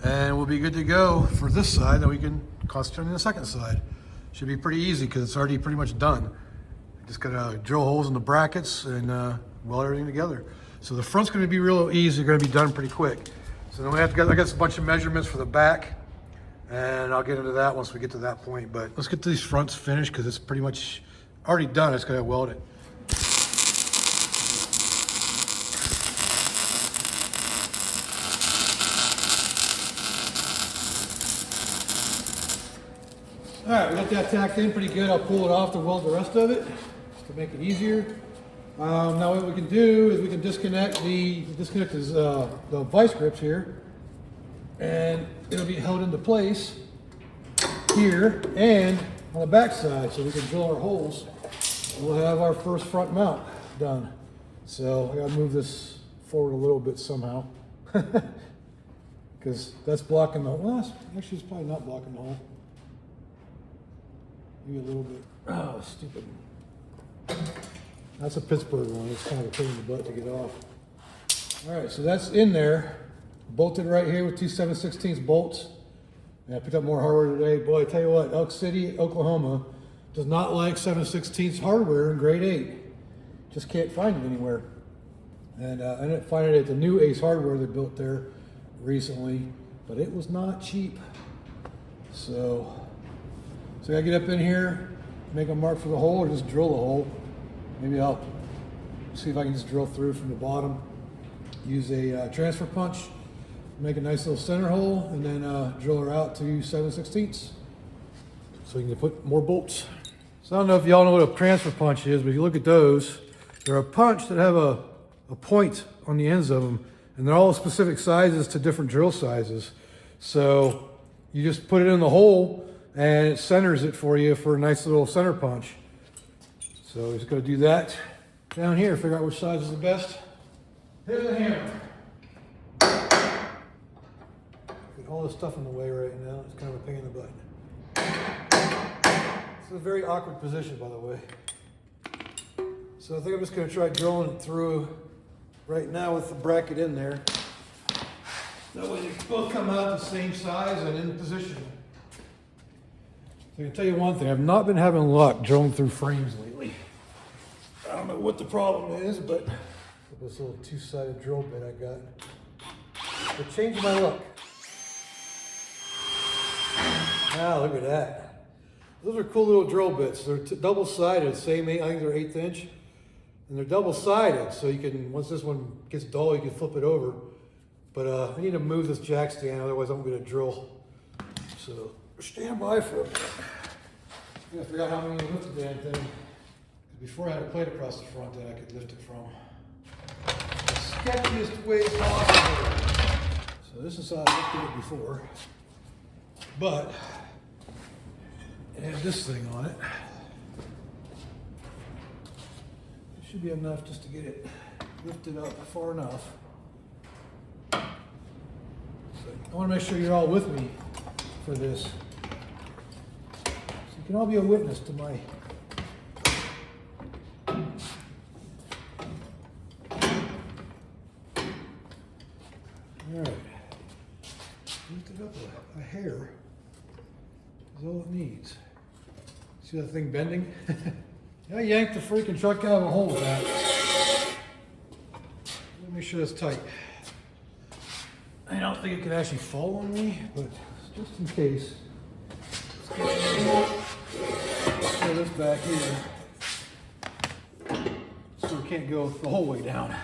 And we'll be good to go for this side, then we can concentrate on the second side. Should be pretty easy because it's already pretty much done. Just gotta drill holes in the brackets and weld everything together. So the front's gonna be real easy, gonna be done pretty quick. So then I got a bunch of measurements for the back, and I'll get into that once we get to that point. But let's get these fronts finished because it's pretty much already done. I just gotta weld it. All right, we got that tacked in pretty good. I'll pull it off to weld the rest of it just to make it easier. Now what we can do is we can disconnect the vice grips here, and it'll be held into place here and on the back side, so we can drill our holes. We'll have our first front mount done. So I gotta move this forward a little bit somehow because that's blocking the hole. Well, actually, it's probably not blocking the hole. Maybe a little bit. Oh, stupid. That's a Pittsburgh one. It's kind of a pain in the butt to get off. All right, so that's in there. Bolted right here with two 7/16 bolts. And I picked up more hardware today. Boy, I tell you what, Elk City, Oklahoma does not like 7/16 hardware in grade 8. Just can't find it anywhere. And I ended up finding it at the new Ace Hardware they built there recently, but it was not cheap. So I gotta get up in here, make a mark for the hole, or just drill the hole. Maybe I'll see if I can just drill through from the bottom. Use a transfer punch, make a nice little center hole, and then drill her out to 7/16. So you can put more bolts. So I don't know if y'all know what a transfer punch is, but if you look at those, they're a punch that have a point on the ends of them, and they're all specific sizes to different drill sizes. So you just put it in the hole, and it centers it for you for a nice little center punch. So we're just gonna do that down here, figure out which size is the best. Here's the hammer. Get all this stuff in the way right now. It's kind of a pain in the butt. It's a very awkward position, by the way. So I think I'm just gonna try drilling it through right now with the bracket in there. That way they both come out the same size and in position. So I can tell you one thing, I've not been having luck drilling through frames lately. I don't know what the problem is, but with this little two-sided drill bit I got, it changed my luck. Ah, look at that. Those are cool little drill bits. They're double-sided, same, I think they're 1/8 inch. And they're double-sided, so you can, once this one gets dull, you can flip it over. But I need to move this jack stand, otherwise I'm gonna drill. So stand by for a minute. I gotta figure out how I'm gonna lift the damn thing. Before I had a plate across the front that I could lift it from. The sketchiest way possible. So this is how I lifted it before. But it had this thing on it. It should be enough just to get it lifted up far enough. So I want to make sure you're all with me for this. So you can all be a witness to my there is all it needs. See that thing bending? I yanked the freaking truck out of a hole with that. Let me make sure that's tight. I don't think it could actually fall on me, but just in case. Let's throw this back here so it can't go the whole way down.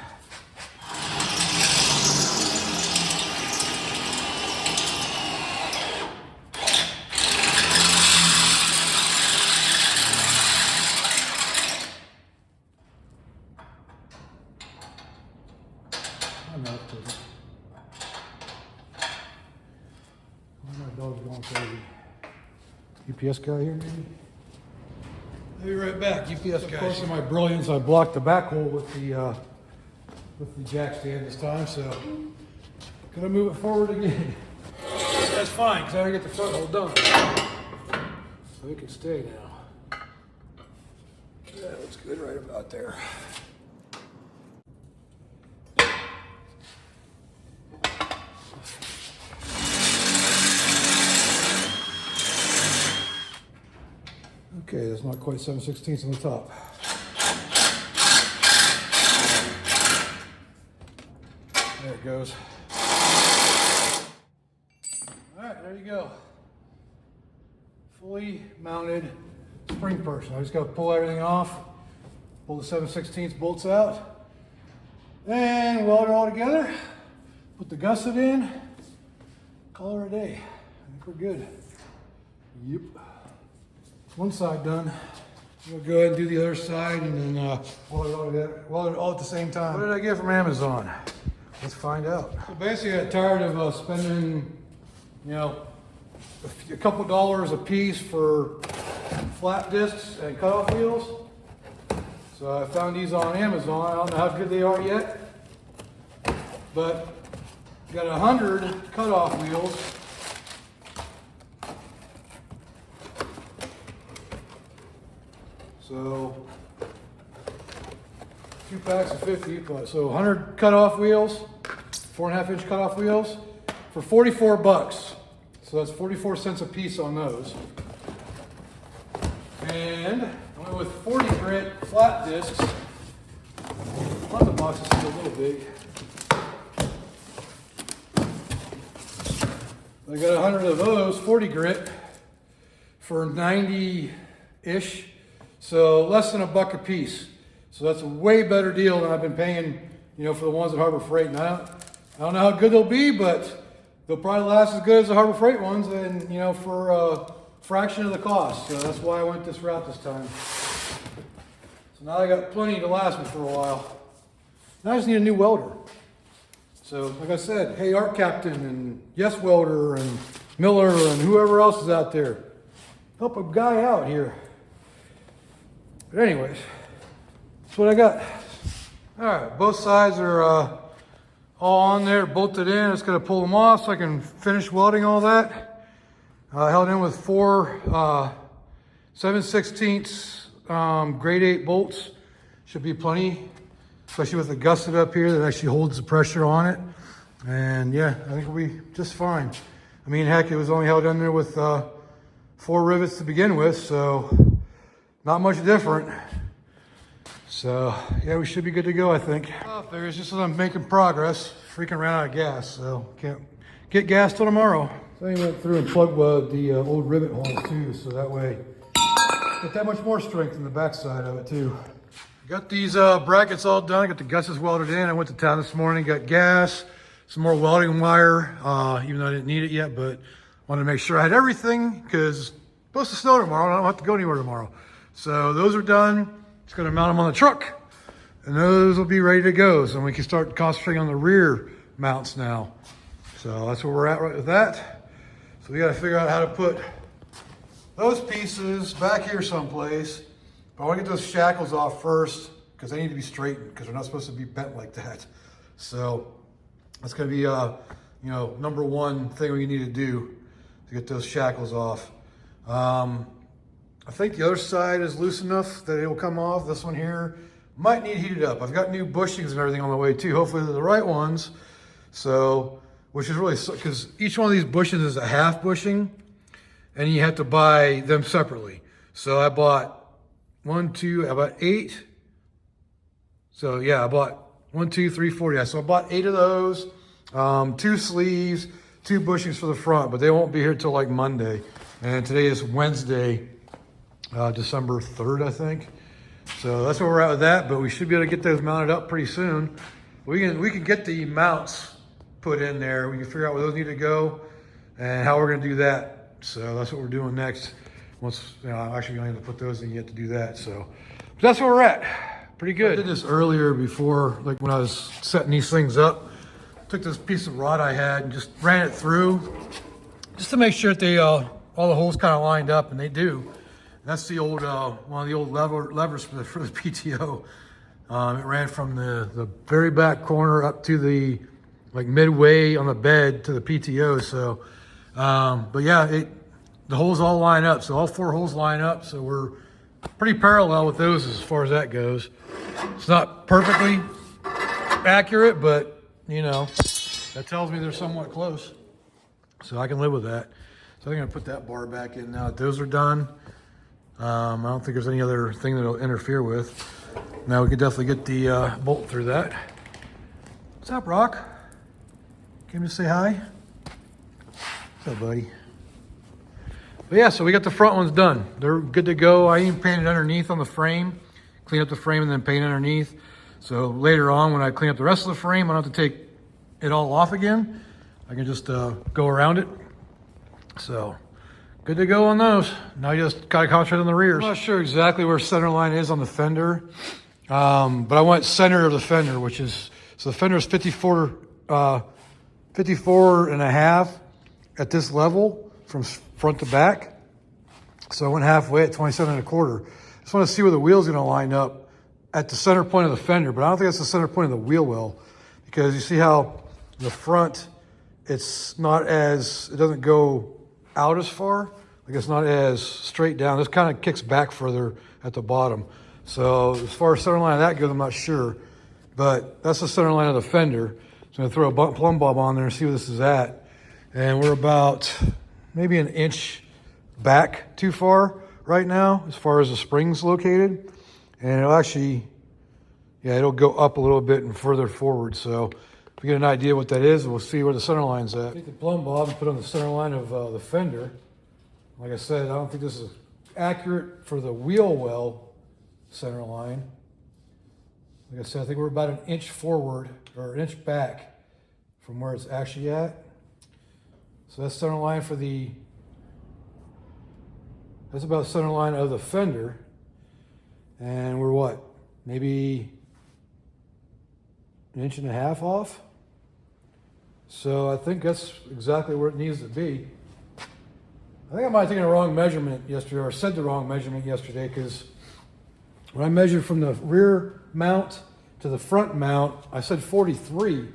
My dog's going crazy. UPS guy here, maybe? I'll be right back. UPS guy. Of course, in my brilliance, I blocked the back hole with the jack stand this time, so gonna move it forward again. That's fine, because I gotta get the front hole done, so it can stay now. Yeah, looks good right about there. Okay, that's not quite 7/16 on the top. There it goes. All right, there you go. Fully mounted spring person. I just got to pull everything off, pull the 7/16 bolts out, and weld it all together. Put the gusset in, call her a day. I think we're good. Yep. One side done. We'll go ahead and do the other side and then weld it all together, weld it all at the same time. What did I get from Amazon? Let's find out. So basically, I got tired of spending, you know, a couple dollars a piece for flat discs and cutoff wheels. So I found these on Amazon. I don't know how good they are yet, but got 100 cutoff wheels. So 2 packs of 50, so 100 cutoff wheels, 4.5-inch cutoff wheels for 44 bucks. So that's 44 cents a piece on those. And I went with 40 grit flat discs. One of the boxes is a little big. I got 100 of those, 40 grit, for 90-ish. So less than $1 a piece. So that's a way better deal than I've been paying, you know, for the ones at Harbor Freight. And I don't know how good they'll be, but they'll probably last as good as the Harbor Freight ones, and you know, for a fraction of the cost. So that's why I went this route this time. So now I got plenty to last me for a while. Now I just need a new welder. So like I said, hey Art Captain and Yes Welder and Miller and whoever else is out there, help a guy out here. But anyways, that's what I got. All right, both sides are all on there, bolted in. Just gonna pull them off so I can finish welding all that. Held in with 4 7/16 grade 8 bolts. Should be plenty, especially with the gusset up here that actually holds the pressure on it. And yeah, I think we'll be just fine. I mean, heck, it was only held in there with 4 rivets to begin with, so not much different. So yeah, we should be good to go, I think. There's just as I'm making progress, freaking ran out of gas, so can't get gas till tomorrow. So I went through and plug welded the old rivet holes too, so that way get that much more strength in the backside of it too. Got these brackets all done. I got the gussets welded in. I went to town this morning, got gas, some more welding wire, even though I didn't need it yet, but wanted to make sure I had everything because it's supposed to snow tomorrow and I don't have to go anywhere tomorrow. So those are done. Just gonna mount them on the truck and those will be ready to go. So we can start concentrating on the rear mounts now. So that's where we're at right with that. So we gotta figure out how to put those pieces back here someplace. But I wanna get those shackles off first because they need to be straightened because they're not supposed to be bent like that. So that's gonna be you know, number one thing we need to do to get those shackles off. I think the other side is loose enough that it will come off. This one here might need heated up. I've got new bushings and everything on the way too. Hopefully they're the right ones. So which is really, because each one of these bushings is a half bushing, and you have to buy them separately. So I bought I bought 8. So yeah, I bought 1, 2, 3, 4. Yeah, so I bought 8 of those, 2 sleeves, 2 bushings for the front, but they won't be here till like Monday. And today is Wednesday, December 3rd, I think. So that's where we're at with that, but we should be able to get those mounted up pretty soon. We can get the mounts put in there. We can figure out where those need to go and how we're gonna do that. So that's what we're doing next. Once, I'm actually gonna have to put those in yet to do that. So but that's where we're at. Pretty good. I did this earlier before, like when I was setting these things up. Took this piece of rod I had and just ran it through just to make sure that they, all the holes kind of lined up, and they do. That's the old, one of the old levers for the PTO. It ran from the very back corner up to the, like midway on the bed to the PTO. So, but yeah, the holes all line up. So all 4 holes line up. So we're pretty parallel with those as far as that goes. It's not perfectly accurate, but you know, that tells me they're somewhat close. So I can live with that. So I'm gonna put that bar back in now that those are done. I don't think there's any other thing that'll interfere with. Now we can definitely get the bolt through that. What's up, Rock? Came to say hi? What's up, buddy? But yeah, so we got the front ones done. They're good to go. I even painted underneath on the frame, clean up the frame and then paint underneath. So later on, when I clean up the rest of the frame, I don't have to take it all off again. I can just go around it. So good to go on those. Now you just gotta concentrate on the rears. I'm not sure exactly where center line is on the fender, but I went center of the fender, which is, so the fender is 54 and a half at this level from front to back. So I went halfway at 27 and a quarter. Just want to see where the wheel's gonna line up at the center point of the fender, but I don't think that's the center point of the wheel well, because you see how the front, it's not as, it doesn't go out as far, like it's not as straight down. This kind of kicks back further at the bottom. So as far as center line of that goes, I'm not sure, but that's the center line of the fender. So I'm gonna throw a plumb bob on there and see where this is at. And we're about maybe an inch back too far right now as far as the spring's located. And it'll actually, yeah, it'll go up a little bit and further forward. So if we get an idea what that is, we'll see where the center line's at. Take the plumb bob and put on the center line of the fender. Like I said, I don't think this is accurate for the wheel well center line. Like I said, I think we're about an inch forward or an inch back from where it's actually at. So that's center line for that's about center line of the fender. And we're what? Maybe an inch and a half off. So I think that's exactly where it needs to be. I think I might have taken a wrong measurement yesterday, or said the wrong measurement yesterday, because when I measured from the rear mount to the front mount, I said 43,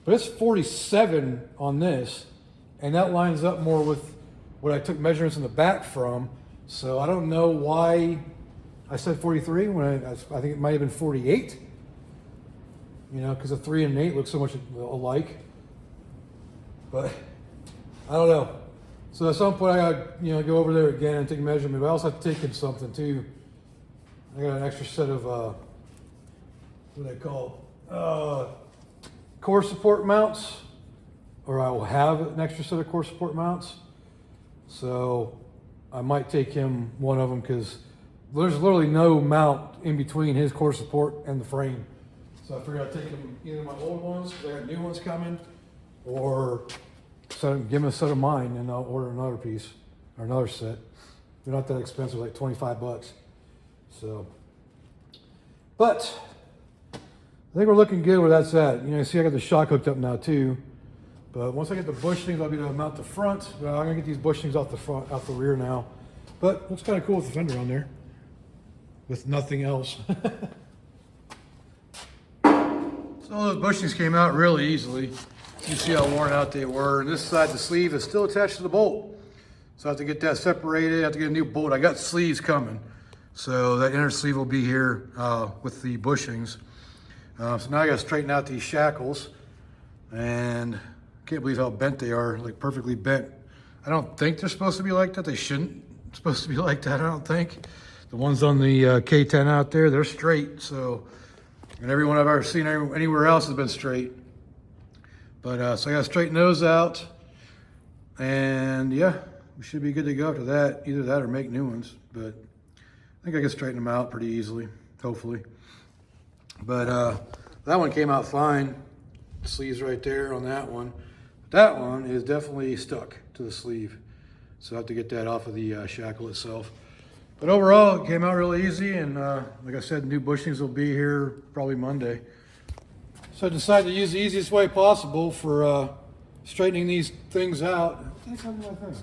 but it's 47 on this, and that lines up more with what I took measurements in the back from. So I don't know why I said 43 when I think it might have been 48. You know, because a 3 and an 8 look so much alike. But I don't know. So at some point I gotta, go over there again and take a measurement. But I also have to take in something too. I got an extra set of what do they call core support mounts, or I will have an extra set of core support mounts. So I might take him one of them, because there's literally no mount in between his core support and the frame. So I figured I'd take him either my old ones, because I got new ones coming, or give him a set of mine and I'll order another piece or another set. They're not that expensive, like 25 bucks. So, but I think we're looking good where that's at. You see I got the shock hooked up now too. But once I get the bushings, I'll be able to mount the front. Well, I'm gonna get these bushings off the front, out the rear now. But looks kind of cool with the fender on there, with nothing else. So those bushings came out really easily. You see how worn out they were. And this side, the sleeve is still attached to the bolt. So I have to get that separated. I have to get a new bolt. I got sleeves coming. So that inner sleeve will be here with the bushings. So now I got to straighten out these shackles and Can't believe how bent they are, like perfectly bent. I don't think they're supposed to be like that. They shouldn't supposed to be like that, I don't think. The ones on the K10 out there, they're straight. So, and everyone I've ever seen anywhere else has been straight. But so I gotta straighten those out. And yeah, we should be good to go after that. Either that or make new ones. But I think I can straighten them out pretty easily, hopefully. But that one came out fine. Sleeves right there on that one. That one is definitely stuck to the sleeve. So I have to get that off of the shackle itself. But overall, it came out really easy. And like I said, new bushings will be here probably Monday. So I decided to use the easiest way possible for straightening these things out. What the heck happened to my thing?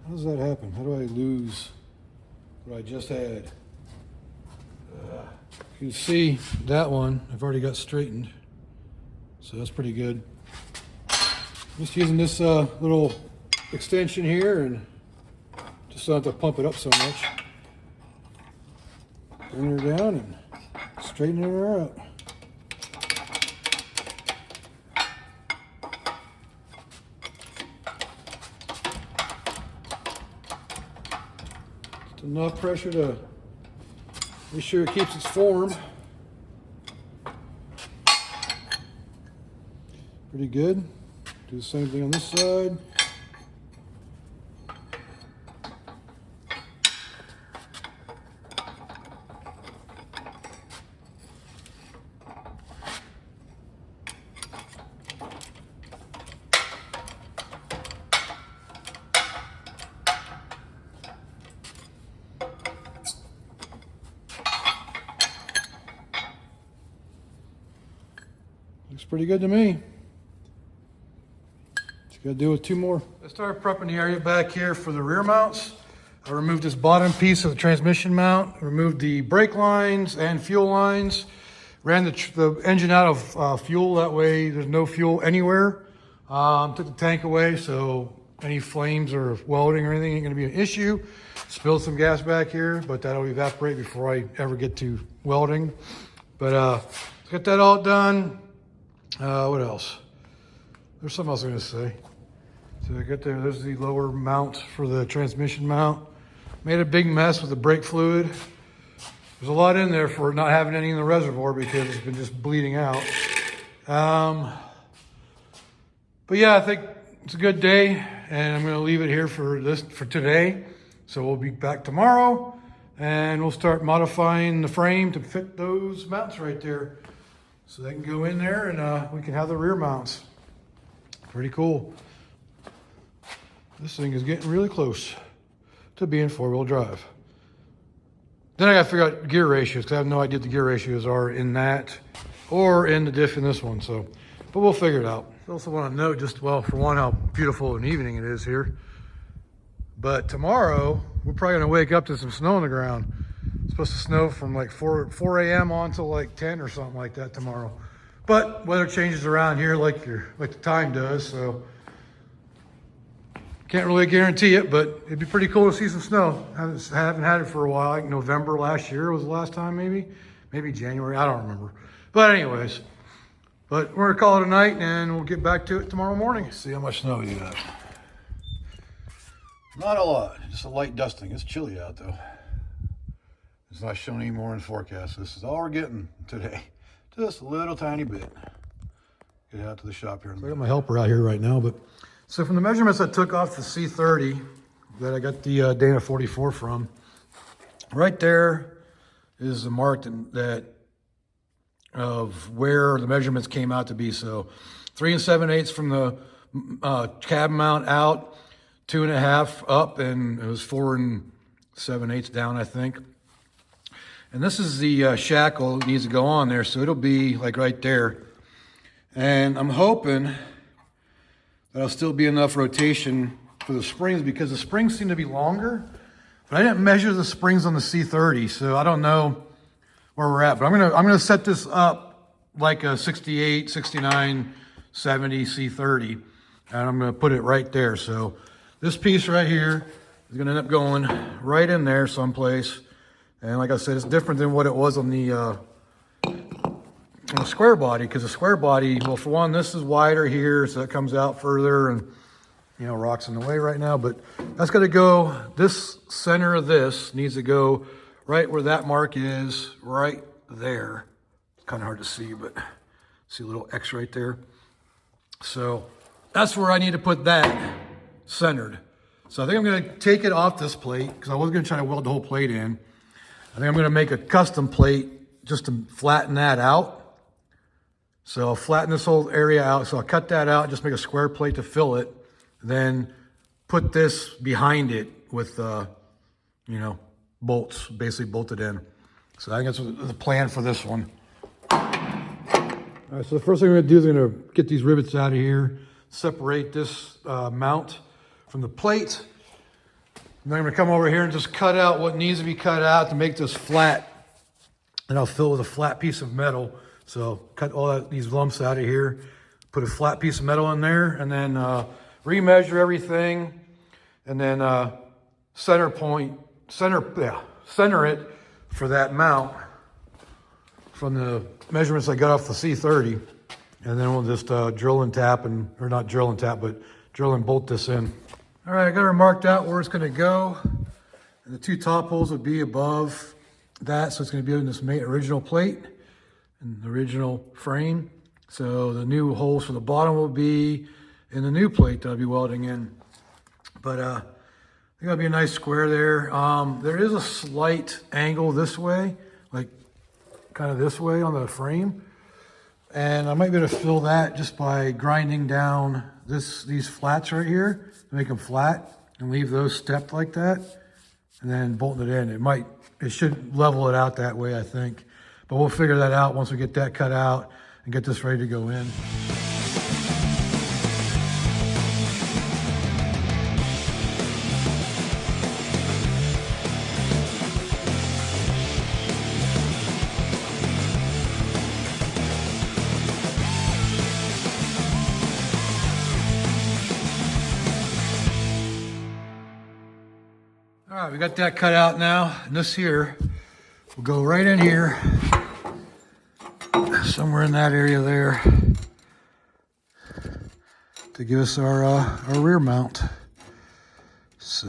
How does that happen? How do I lose what I just had? You can see that one, I've already got straightened. So that's pretty good. Just using this little extension here and just don't have to pump it up so much. Bring her down and straighten her out. Just enough pressure to make sure it keeps its form. Pretty good. Do the same thing on this side. Looks pretty good to me. Got to do with two more. I started prepping the area back here for the rear mounts. I removed this bottom piece of the transmission mount, removed the brake lines and fuel lines, ran the engine out of fuel. That way there's no fuel anywhere. Took the tank away so any flames or welding or anything ain't going to be an issue. Spilled some gas back here, but that'll evaporate before I ever get to welding. But let's get that all done. What else? There's something else I'm going to say. So I got there's the lower mount for the transmission mount. Made a big mess with the brake fluid. There's a lot in there for not having any in the reservoir because it's been just bleeding out. But yeah, I think it's a good day and I'm going to leave it here for today. So we'll be back tomorrow and we'll start modifying the frame to fit those mounts right there. So they can go in there and we can have the rear mounts. Pretty cool. This thing is getting really close to being four-wheel drive. Then I got to figure out gear ratios because I have no idea what the gear ratios are in that or in the diff in this one. So, but we'll figure it out. I also want to note just, well, for one, how beautiful an evening it is here. But tomorrow, we're probably going to wake up to some snow on the ground. It's supposed to snow from like 4 a.m. on till like 10 or something like that tomorrow. But weather changes around here like the time does, so can't really guarantee it, but it'd be pretty cool to see some snow. Haven't had it for a while. Like November last year was the last time, maybe January. I don't remember. But anyways, we're gonna call it a night, and we'll get back to it tomorrow morning. See how much snow we got. Not a lot, just a light dusting. It's chilly out though. It's not showing any more in the forecast. This is all we're getting today. Just a little tiny bit. Get out to the shop here. So I got my helper out here right now, but so from the measurements I took off the C30 that I got the Dana 44 from, right there is the mark that of where the measurements came out to be. So 3 7/8 from the cab mount out, 2.5 up, and it was 4 7/8 down, I think. And this is the shackle that needs to go on there, so it'll be like right there. And I'm hoping that there'll still be enough rotation for the springs because the springs seem to be longer. But I didn't measure the springs on the C30, so I don't know where we're at. But I'm gonna set this up like a 68, 69, 70 C30, and I'm gonna put it right there. So this piece right here is gonna end up going right in there someplace. And like I said, it's different than what it was on the on a square body, because a square body, well, for one, this is wider here, so it comes out further, and you know, rock's in the way right now, but that's gonna go, this center of this needs to go right where that mark is, right there. It's kind of hard to see, but see a little X right there. So that's where I need to put that centered. So I think I'm gonna take it off this plate, because I was gonna try to weld the whole plate in. I think I'm gonna make a custom plate just to flatten that out. So I'll flatten this whole area out. So I'll cut that out, just make a square plate to fill it. Then put this behind it with, you know, bolts, basically bolted in. So I think that's the plan for this one. All right, so the first thing I'm gonna do is I'm gonna get these rivets out of here, separate this mount from the plate. And then I'm gonna come over here and just cut out what needs to be cut out to make this flat. And I'll fill with a flat piece of metal. So cut all these lumps out of here, put a flat piece of metal in there, and then remeasure everything, and then center it for that mount from the measurements I got off the C30. And then we'll just drill and tap, or not drill and tap, but drill and bolt this in. All right, I got it marked out where it's gonna go. And the two top holes would be above that, so it's gonna be in this original plate and the original frame. So the new holes for the bottom will be in the new plate that I'll be welding in. But I think that'll be a nice square there. There is a slight angle this way, like kind of this way on the frame. And I might be able to fill that just by grinding down these flats right here to make them flat and leave those stepped like that, and then bolting it in. It should level it out that way, I think. But we'll figure that out once we get that cut out and get this ready to go in. All right, we got that cut out now, and this here will go right in here, somewhere in that area there, to give us our rear mount. So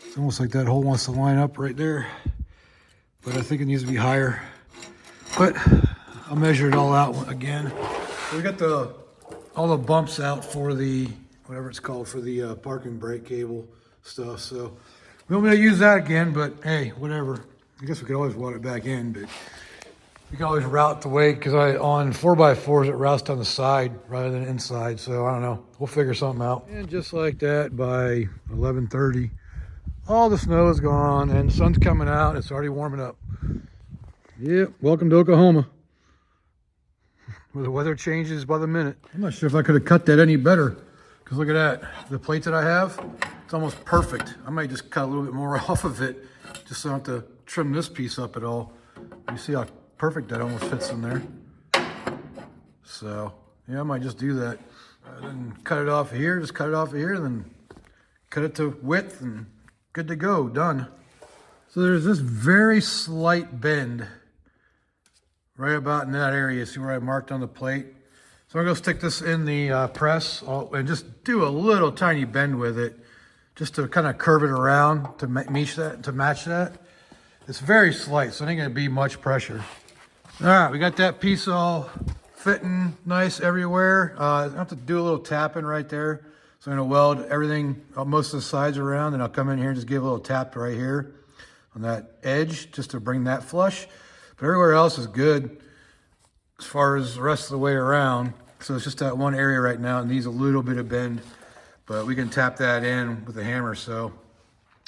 it's almost like that hole wants to line up right there, but I think it needs to be higher. But I'll measure it all out again. So we got all the bumps out for the, whatever it's called, for the parking brake cable stuff. So we won't be able to use that again, but hey, whatever. I guess we could always weld it back in, but you can always route the way, because on 4x4s it routes down the side rather than inside. So I don't know, we'll figure something out. And just like that, by 11:30, all the snow is gone and the sun's coming out. It's already warming up. Yep, welcome to Oklahoma, where the weather changes by the minute. I'm not sure if I could have cut that any better, because look at that, the plate that I have, it's almost perfect. I might just cut a little bit more off of it, just so I don't have to trim this piece up at all. You see how perfect that almost fits in there. So yeah, I might just do that. Then cut it off of here, just cut it off of here, and then cut it to width, and good to go, done. So there's this very slight bend right about in that area. See where I marked on the plate? So I'm gonna stick this in the press and just do a little tiny bend with it, just to kind of curve it around to match that. It's very slight, so it ain't gonna be much pressure. All right, we got that piece all fitting nice everywhere. I have to do a little tapping right there. So I'm gonna weld everything, most of the sides around, and I'll come in here and just give a little tap right here on that edge, just to bring that flush. But everywhere else is good as far as the rest of the way around. So it's just that one area right now, it needs a little bit of bend, but we can tap that in with a hammer. So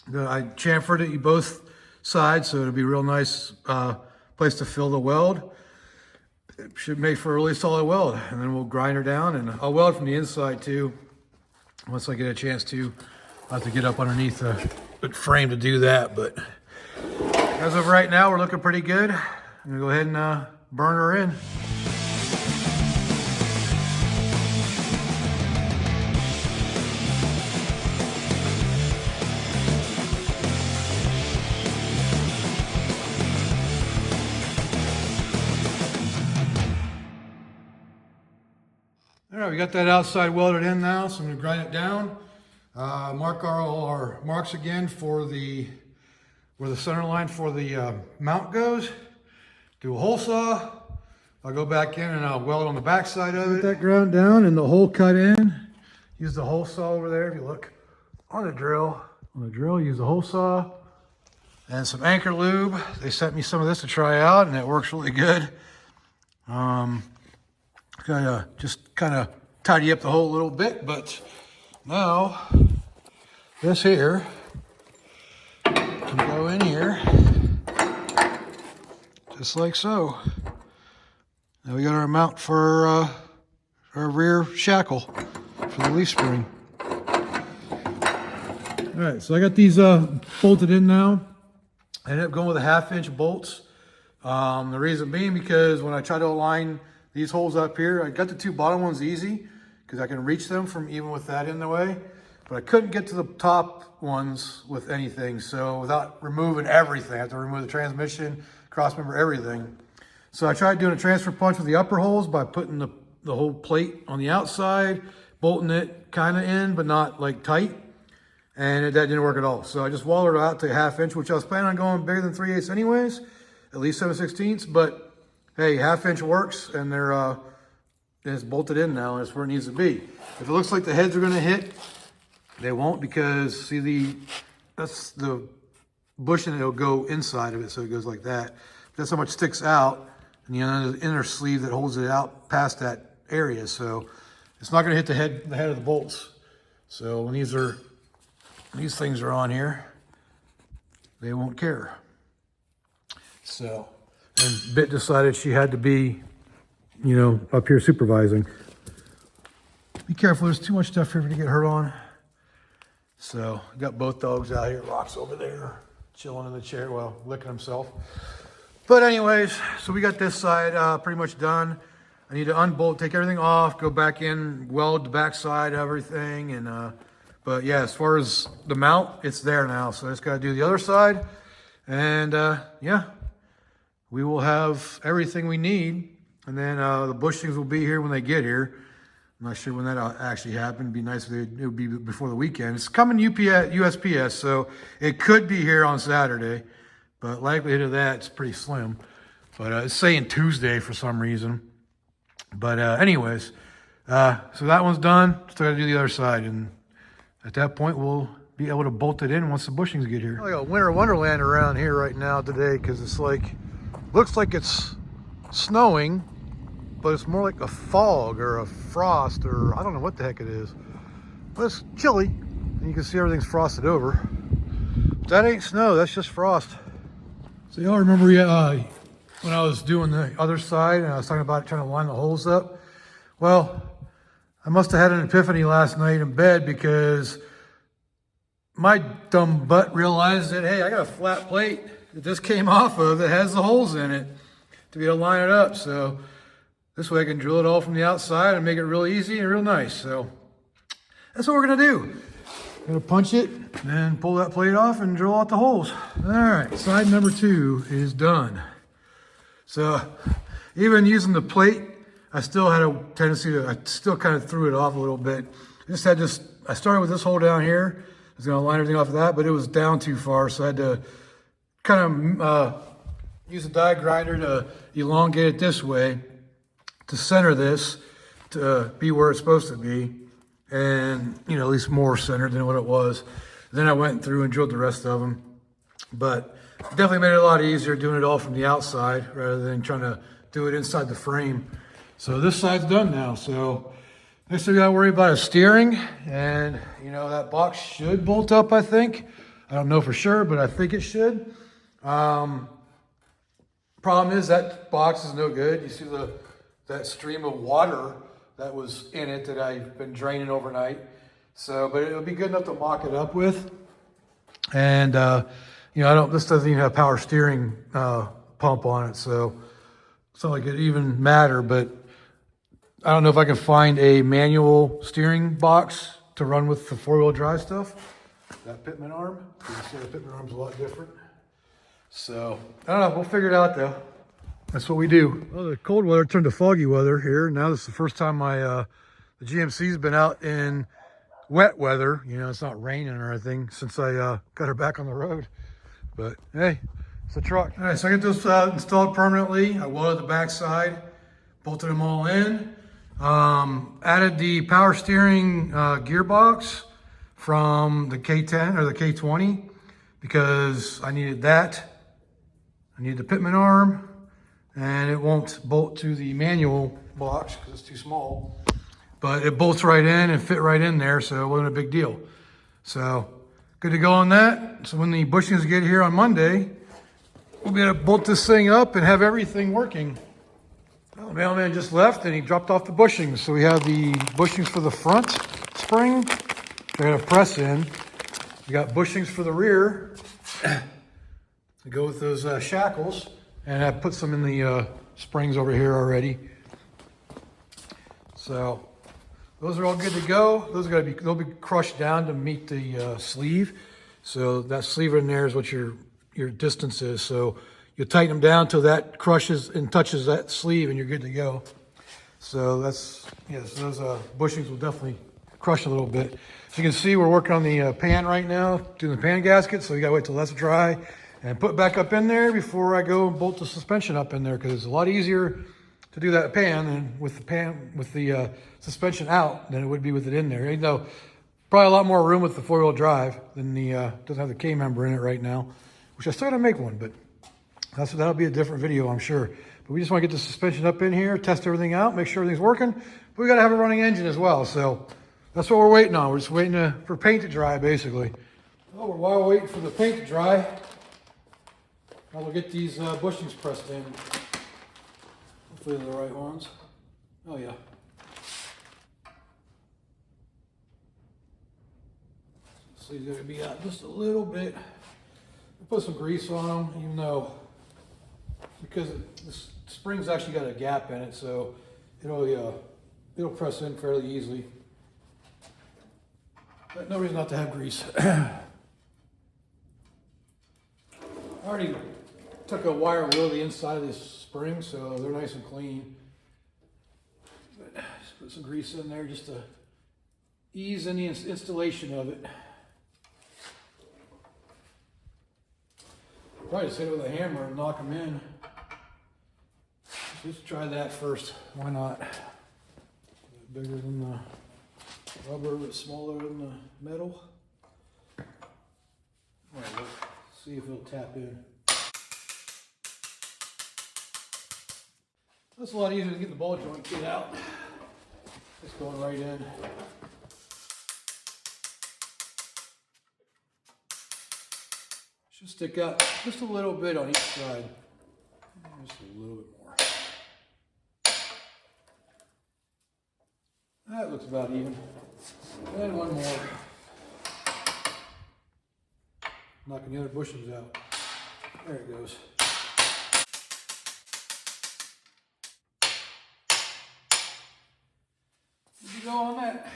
I chamfered it both sides, so it'll be a real nice place to fill the weld. It should make for a really solid weld, and then we'll grind her down, and I'll weld from the inside too. Once I get a chance to, I'll have to get up underneath the frame to do that, but as of right now, we're looking pretty good. I'm gonna go ahead and burn her in. All right, we got that outside welded in now, so I'm gonna grind it down. Mark all our marks again for where the center line for the mount goes. Do a hole saw. I'll go back in and I'll weld on the back side of it. Get that ground down and the hole cut in. Use the hole saw over there. If you look on the drill, use the hole saw and some anchor lube. They sent me some of this to try out, and it works really good. Gotta just kind of tidy up the hole a little bit, but now this here can go in here just like so. Now we got our mount for our rear shackle for the leaf spring. All right, so I got these bolted in now. I ended up going with a 1/2 inch bolts. The reason being because when I try to align these holes up here, I got the 2 bottom ones easy because I can reach them from even with that in the way, but I couldn't get to the top ones with anything. So without removing everything, I have to remove the transmission, cross member, everything. So I tried doing a transfer punch with the upper holes by putting the whole plate on the outside, bolting it kind of in, but not like tight. And that didn't work at all. So I just welded it out to a 1/2 inch, which I was planning on going bigger than 3/8 anyways, at least 7/16. But hey, 1/2 inch works, and it's bolted in now, and it's where it needs to be. If it looks like the heads are gonna hit, they won't, because see that's the bushing, it'll go inside of it, so it goes like that. But that's how much sticks out, and the inner sleeve that holds it out past that area, so it's not gonna hit the head of the bolts. So when these things are on here, they won't care. So, and Bit decided she had to be, up here supervising. Be careful, there's too much stuff here to get hurt on. So, got both dogs out here. Rock's over there, chilling in the chair, well, licking himself. But anyways, so we got this side pretty much done. I need to unbolt, take everything off, go back in, weld the back side of everything, and but yeah, as far as the mount, it's there now. So I just got to do the other side. And yeah, we will have everything we need. And then the bushings will be here when they get here. I'm not sure when that actually happened. It'd be nice if it would be before the weekend. It's coming USPS, so it could be here on Saturday. But likelihood of that, it's pretty slim. But it's saying Tuesday for some reason. But anyways, so that one's done. Still got to do the other side. And at that point, we'll be able to bolt it in once the bushings get here. I got winter wonderland around here right now today, because it's looks like it's snowing, but it's more like a fog or a frost, or I don't know what the heck it is. But it's chilly, and you can see everything's frosted over. But that ain't snow, that's just frost. So y'all remember when I was doing the other side, and I was talking about trying to line the holes up? Well, I must have had an epiphany last night in bed, because my dumb butt realized that, hey, I got a flat plate that this came off of that has the holes in it to be able to line it up. So this way I can drill it all from the outside and make it real easy and real nice. So that's what we're gonna do. I'm gonna punch it and pull that plate off and drill out the holes. All right, side number 2 is done. So even using the plate, I still had a tendency I still kind of threw it off a little bit. I started with this hole down here. I was gonna line everything off of that, but it was down too far, so I had to kind of use a die grinder to elongate it this way to center this to be where it's supposed to be, and at least more centered than what it was. Then I went through and drilled the rest of them, but definitely made it a lot easier doing it all from the outside rather than trying to do it inside the frame. So this side's done now. So next thing we gotta worry about is steering, and that box should bolt up, I think. I don't know for sure, but I think it should. Problem is that box is no good. You see that stream of water that was in it that I've been draining overnight. So, but it'll be good enough to mock it up with. And this doesn't even have power steering pump on it, so it's not like it even matter, but I don't know if I can find a manual steering box to run with the 4-wheel drive stuff. That Pitman arm, you can see the Pitman arm's a lot different. So, I don't know, we'll figure it out though. That's what we do. Well, the cold weather turned to foggy weather here. Now this is the first time The GMC's been out in wet weather. You know, it's not raining or anything since I got her back on the road. But hey, it's a truck. All right, so I get this installed permanently. I welded the backside, bolted them all in. Added the power steering gearbox from the K10 or the K20 because I needed that. I need the pitman arm, and it won't bolt to the manual box because it's too small. But it bolts right in and fit right in there, so it wasn't a big deal. So good to go on that. So when the bushings get here on Monday, we'll be able to bolt this thing up and have everything working. Well, the mailman just left and he dropped off the bushings. So we have the bushings for the front spring, which I got to press in. We got bushings for the rear to go with those shackles, and I put some in the springs over here already. So those are all good to go. Those are they'll be crushed down to meet the sleeve. So that sleeve in there is what your distance is. So you tighten them down till that crushes and touches that sleeve, and you're good to go. So that's, yes, those bushings will definitely crush a little bit. As you can see, we're working on the pan right now, doing the pan gasket. So you gotta wait till that's dry and put it back up in there before I go and bolt the suspension up in there, because it's a lot easier to do that pan than with the suspension out than it would be with it in there. Even though probably a lot more room with the 4-wheel drive than the doesn't have the K member in it right now, which I still gotta make one, but that'll be a different video, I'm sure. But we just want to get the suspension up in here, test everything out, make sure everything's working. But we got to have a running engine as well, so that's what we're waiting on. We're just waiting for paint to dry, basically. Well, while we're waiting for the paint to dry, I will get these bushings pressed in. Hopefully they're the right ones. Oh yeah. So they're gonna be out just a little bit. Put some grease on them, even though, because the spring's actually got a gap in it, so it'll press in fairly easily. But no reason not to have grease. I already took a wire wheel the inside of this spring, so they're nice and clean. But just put some grease in there just to ease any installation of it. Probably just hit it with a hammer and knock them in. Just try that first. Why not? Bigger than the rubber, but smaller than the metal. All right, let's see if it'll tap in. That's a lot easier to get the ball joint kit out. It's going right in. Should stick out just a little bit on each side. Just a little bit more. That looks about even. And one more. Knocking the other bushings out. There it goes. Good to go on that.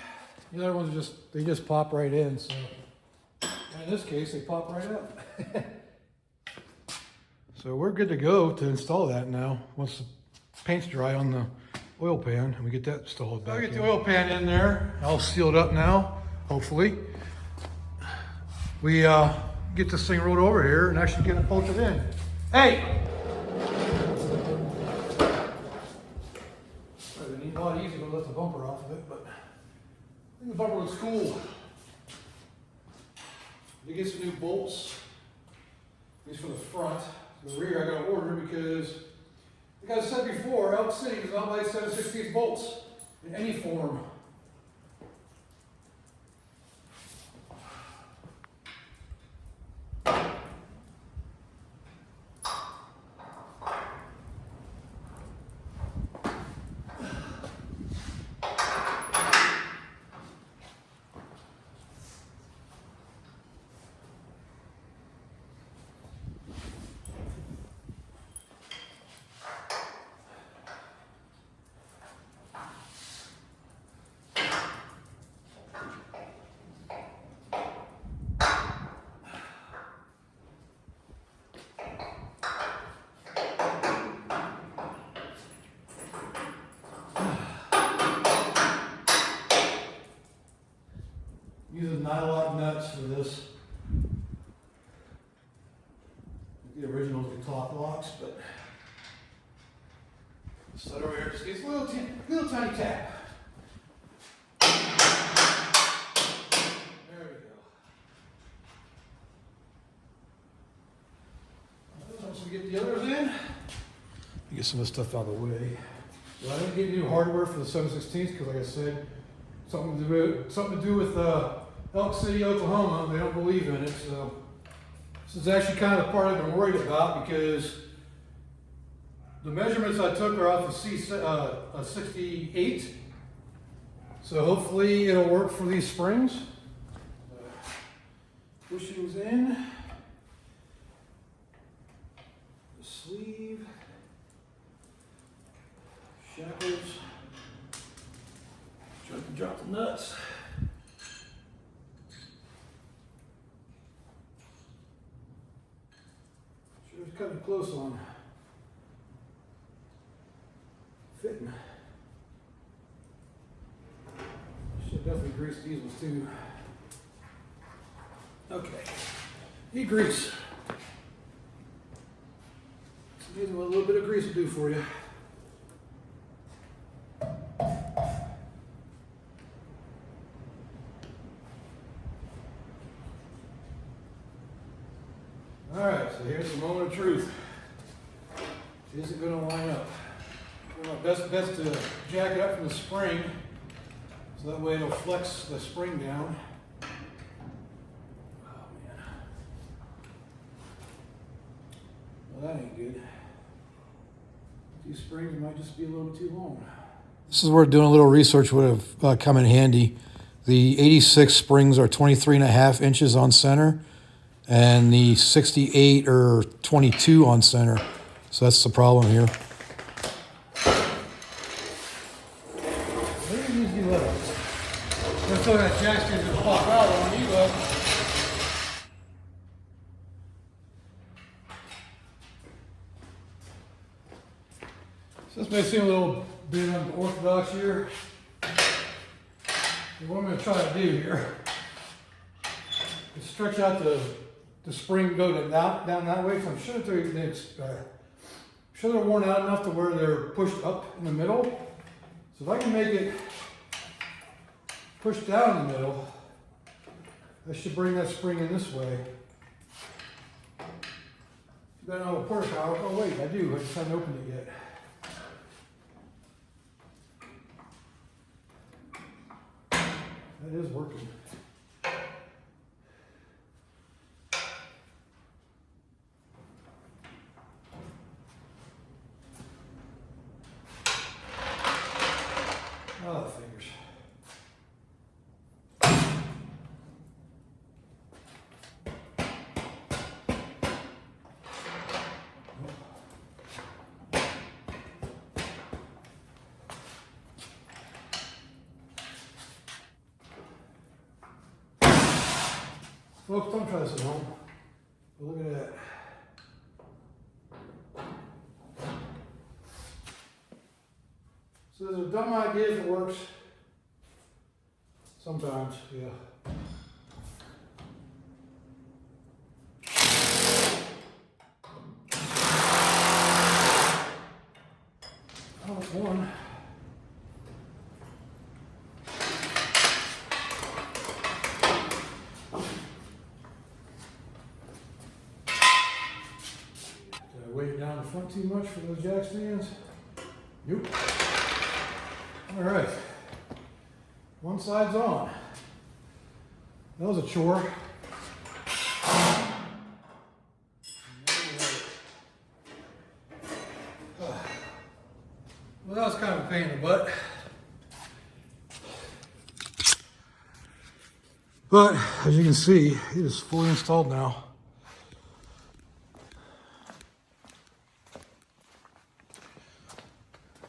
The other ones they just pop right in, so. And in this case, they pop right out. So we're good to go to install that now. Once the paint's dry on the oil pan, and we get that installed back in. I'll get the oil pan in there, all sealed up now, hopefully. We get this thing rolled over here and actually get it bolted in. Hey! It'd be a lot easier to let the bumper off of it, but I think the bumper looks cool. To get some new bolts, these for the front. The rear I got to order because, like I said before, Elk City does not like 7/16 bolts in any form. The originals with top locks, but this side over here just gets a little tiny tap. There we go. Once we get the others in, get some of this stuff out of the way. Well, I didn't get new hardware for the 7/16 because, like I said, something to do with Elk City, Oklahoma. They don't believe in it, so this is actually kind of the part I've been worried about because the measurements I took are off of C68, so hopefully it'll work for these springs. Bushings in, the sleeve. Shackles. Try to drop the nuts. Sure, it's cutting close on fitting. Should definitely grease these ones too. Okay, need grease. So these are what a little bit of grease will do for you. Alright, so here's the moment of truth. Is it going to line up? Well, best to jack it up from the spring, so that way it'll flex the spring down. Oh man. Well, that ain't good. These springs might just be a little too long. This is where doing a little research would have come in handy. The 86 springs are 23.5 inches on center, and the 68 or 22 on center. So that's the problem here. Maybe these be little. Let's throw that jack stand to pop out on you, bud. So this may seem a little bit unorthodox here. What I'm going to try to do here is stretch out the spring, go down that way. So I'm sure they're worn out enough to where they're pushed up in the middle. So if I can make it push down in the middle, I should bring that spring in this way. Then I don't have a quarter power. Oh wait, I do. I just haven't opened it yet. That is working. Oh, fingers. Folks, don't try this at home. But look at that. So there's a dumb idea if it works. Sometimes, yeah. Oh, it's one. Weight it down the front too much for those jack stands? Nope. All right. One side's on. That was a chore. Well, that was kind of a pain in the butt. But as you can see, it is fully installed now.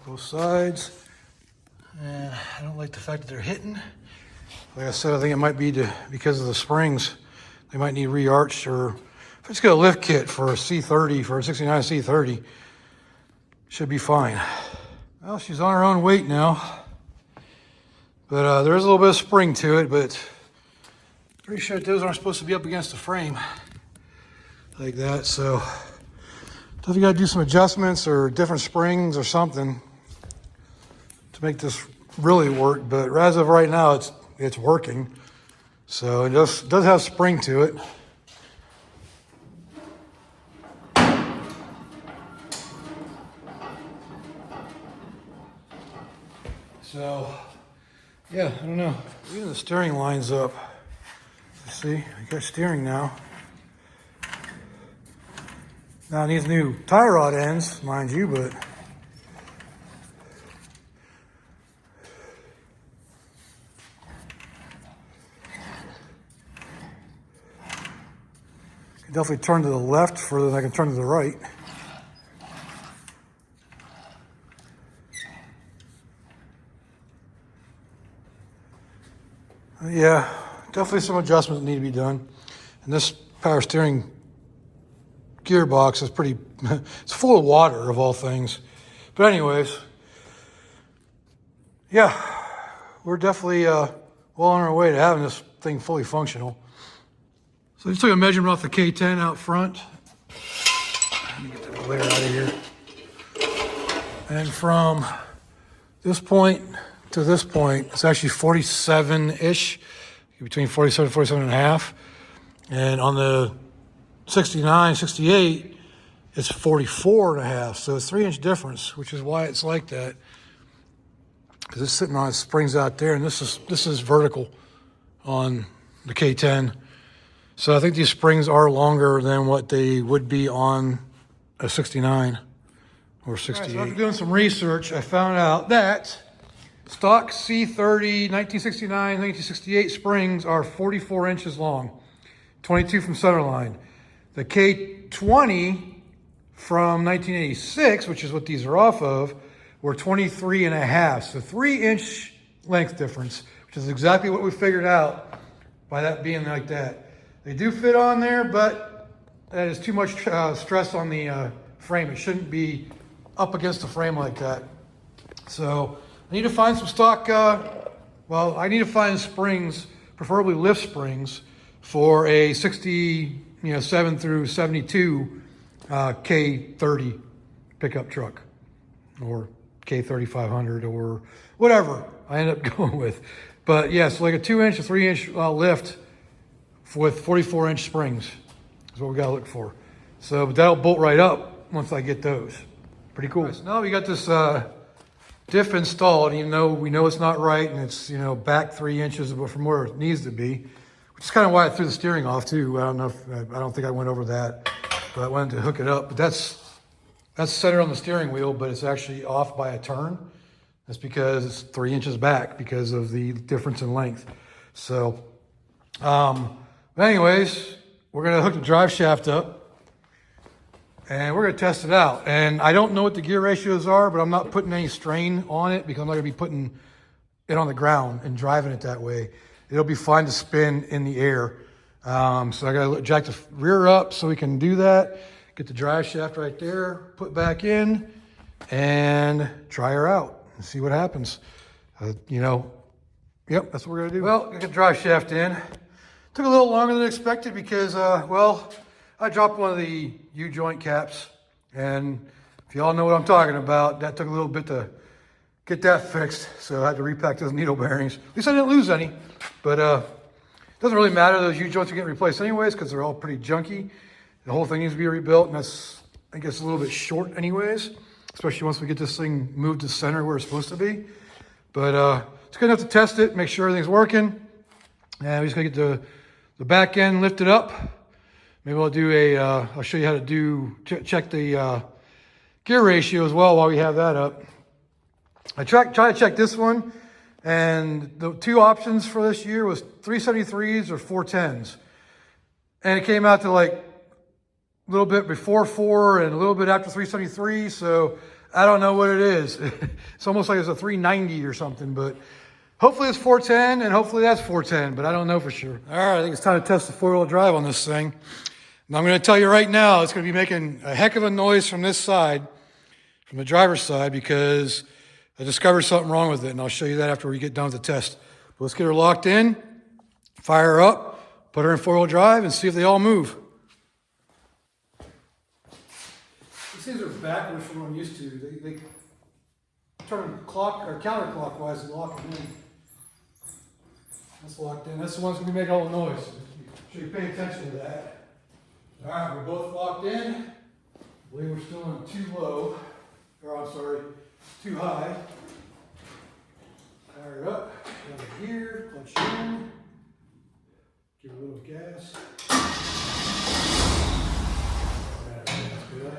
Both sides, and I don't like the fact that they're hitting. Like I said, I think it might be because of the springs. They might need re-arched, or if it's got a lift kit for a C30, for a 69 C30, should be fine. Well, she's on her own weight now, but there is a little bit of spring to it, but pretty sure those aren't supposed to be up against the frame like that, so So if you got to do some adjustments or different springs or something to make this really work, but as of right now, it's working. So it does have spring to it. So, yeah, I don't know. Even the steering lines up. You see, I got steering now. Now it needs new tie rod ends, mind you, but I can definitely turn to the left further than I can turn to the right. Yeah, definitely some adjustments need to be done. And this power steering gearbox is pretty, it's full of water of all things. But anyways, yeah, we're definitely well on our way to having this thing fully functional. So I just took a measurement off the K10 out front. Let me get the glare out of here. And from this point to this point, it's actually 47-ish, between 47 and 47 and a half. And on the 69, 68, it's 44 and a half. So it's 3-inch difference, which is why it's like that. Because it's sitting on its springs out there, and this is vertical on the K10. So I think these springs are longer than what they would be on a 69 or 68. Right, so after doing some research, I found out that stock C30 1969, 1968 springs are 44 inches long, 22 from centerline. The K20 from 1986, which is what these are off of, were 23 and a half. So 3-inch length difference, which is exactly what we figured out by that being like that. They do fit on there, but that is too much stress on the frame. It shouldn't be up against the frame like that. So I need to find some stock, I need to find springs, preferably lift springs, for a 67 through 72 K30 pickup truck, or K30 500, or whatever I end up going with. But yes, like a 2-inch or 3-inch lift with 44-inch springs is what we got to look for. So, but that'll bolt right up once I get those. Pretty cool. Right, so now we got this diff installed, even though we know it's not right, and it's, you know, back 3 inches from where it needs to be, which is kind of why I threw the steering off too. I don't think I went over that, but I wanted to hook it up. But that's centered on the steering wheel, but it's actually off by a turn. That's because it's 3 inches back because of the difference in length. So, but anyways, we're gonna hook the drive shaft up, and we're gonna test it out. And I don't know what the gear ratios are, but I'm not putting any strain on it because I'm not gonna be putting it on the ground and driving it that way. It'll be fine to spin in the air. So I gotta jack the rear up so we can do that. Get the drive shaft right there, put back in, and try her out and see what happens. Yep, that's what we're gonna do. Well, get the drive shaft in. Took a little longer than expected because, I dropped one of the U-joint caps, and if you all know what I'm talking about, that took a little bit to get that fixed, so I had to repack those needle bearings. At least I didn't lose any, but it doesn't really matter. Those U-joints are getting replaced anyways because they're all pretty junky. The whole thing needs to be rebuilt, and that's, I guess, a little bit short anyways, especially once we get this thing moved to center where it's supposed to be. But it's good enough to test it, make sure everything's working, and we're just gonna get the back end lifted up. Maybe I'll do I'll show you how to check the gear ratio as well while we have that up. I tried to check this one, and the two options for this year was 373s or 410s. And it came out to like a little bit before 4 and a little bit after 373, so I don't know what it is. It's almost like it's a 390 or something, but hopefully it's 410, and hopefully that's 410, but I don't know for sure. All right, I think it's time to test the four-wheel drive on this thing. And I'm going to tell you right now, it's going to be making a heck of a noise from this side, from the driver's side, because I discovered something wrong with it, and I'll show you that after we get done with the test. But let's get her locked in, fire her up, put her in four-wheel drive, and see if they all move. These things are backwards from what I'm used to. They turn clock or counterclockwise and lock them in. That's locked in. That's the one that's going to be making all the noise. So you pay attention to that. All right, we're both locked in. I believe we're still on too low. Or I'm sorry, too high. Fire up. Down to gear. Clutch in. Give it a little gas. That's good.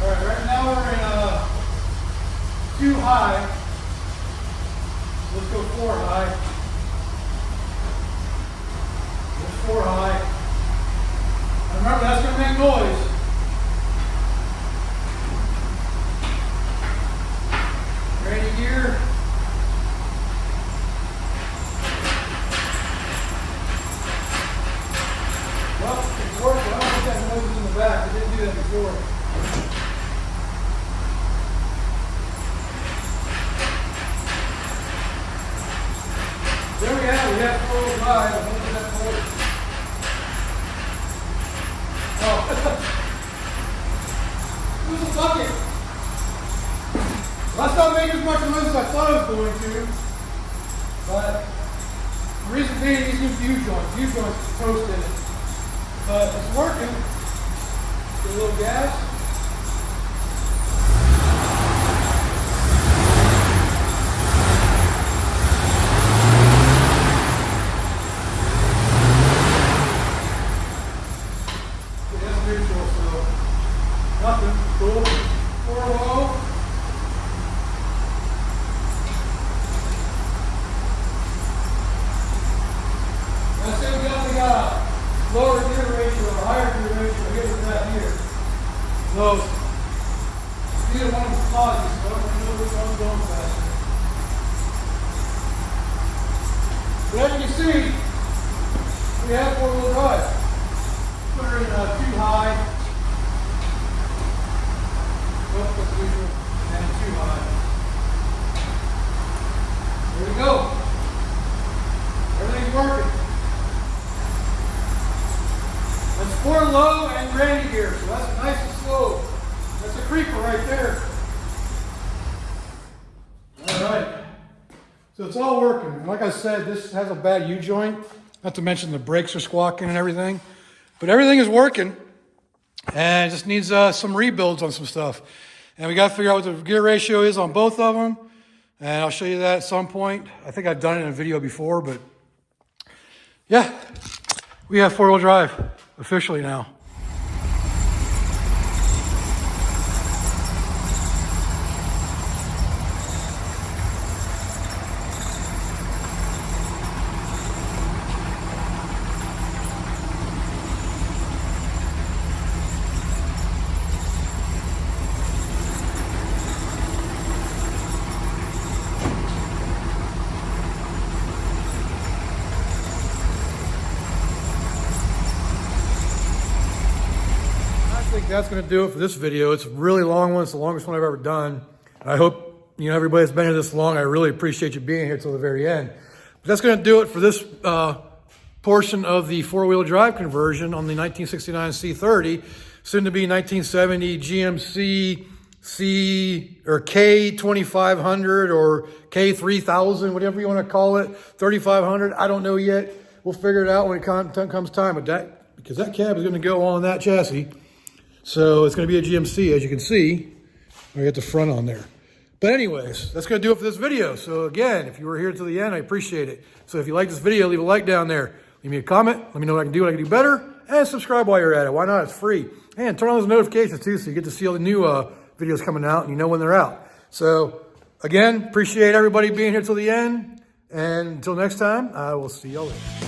Alright, right now we're in too high. Let's go 4 high. There's 4 high. And remember, that's going to make noise. Ready gear. Well, it's working. I don't think that noise is in the back. I didn't do that before. There we have it. We have 4-wheel drive. What was that for? Oh. It was a bucket. That's not making as much noise as I thought it was going to. But the reason being, these new view joints is toasting it. But it's working. Get a little gas. Okay, that's neutral, so nothing. Cool. 4 low. I say we definitely got a lower gear ratio or higher gear ratio here than that here. So, either one of them pauses, so I don't know which one's going faster. But as you can see, we have 4-wheel drive. Put her in too high. Oh, that's neutral. And too high. There we go. Everything's working. That's 4 low and ready gear, so that's nice and slow. That's a creeper right there. All right. So it's all working. And like I said, this has a bad U-joint. Not to mention the brakes are squawking and everything. But everything is working. And it just needs some rebuilds on some stuff. And we got to figure out what the gear ratio is on both of them. And I'll show you that at some point. I think I've done it in a video before, but yeah, we have 4-wheel drive officially now. I think that's going to do it for this video. It's a really long one. It's the longest one I've ever done. I hope, everybody that's been here this long, I really appreciate you being here till the very end. But that's going to do it for this portion of the 4-wheel drive conversion on the 1969 C30, soon to be 1970 GMC K2500 or K3000, whatever you want to call it, 3500. I don't know yet. We'll figure it out when it comes time. But because that cab is going to go on that chassis. So it's going to be a GMC, as you can see. I got the front on there. But anyways, that's going to do it for this video. So again, if you were here to the end, I appreciate it. So if you like this video, leave a like down there. Leave me a comment. Let me know what I can do, what I can do better. And subscribe while you're at it. Why not? It's free. And turn on those notifications too, so you get to see all the new videos coming out and you know when they're out. So again, appreciate everybody being here till the end. And until next time, I will see y'all later.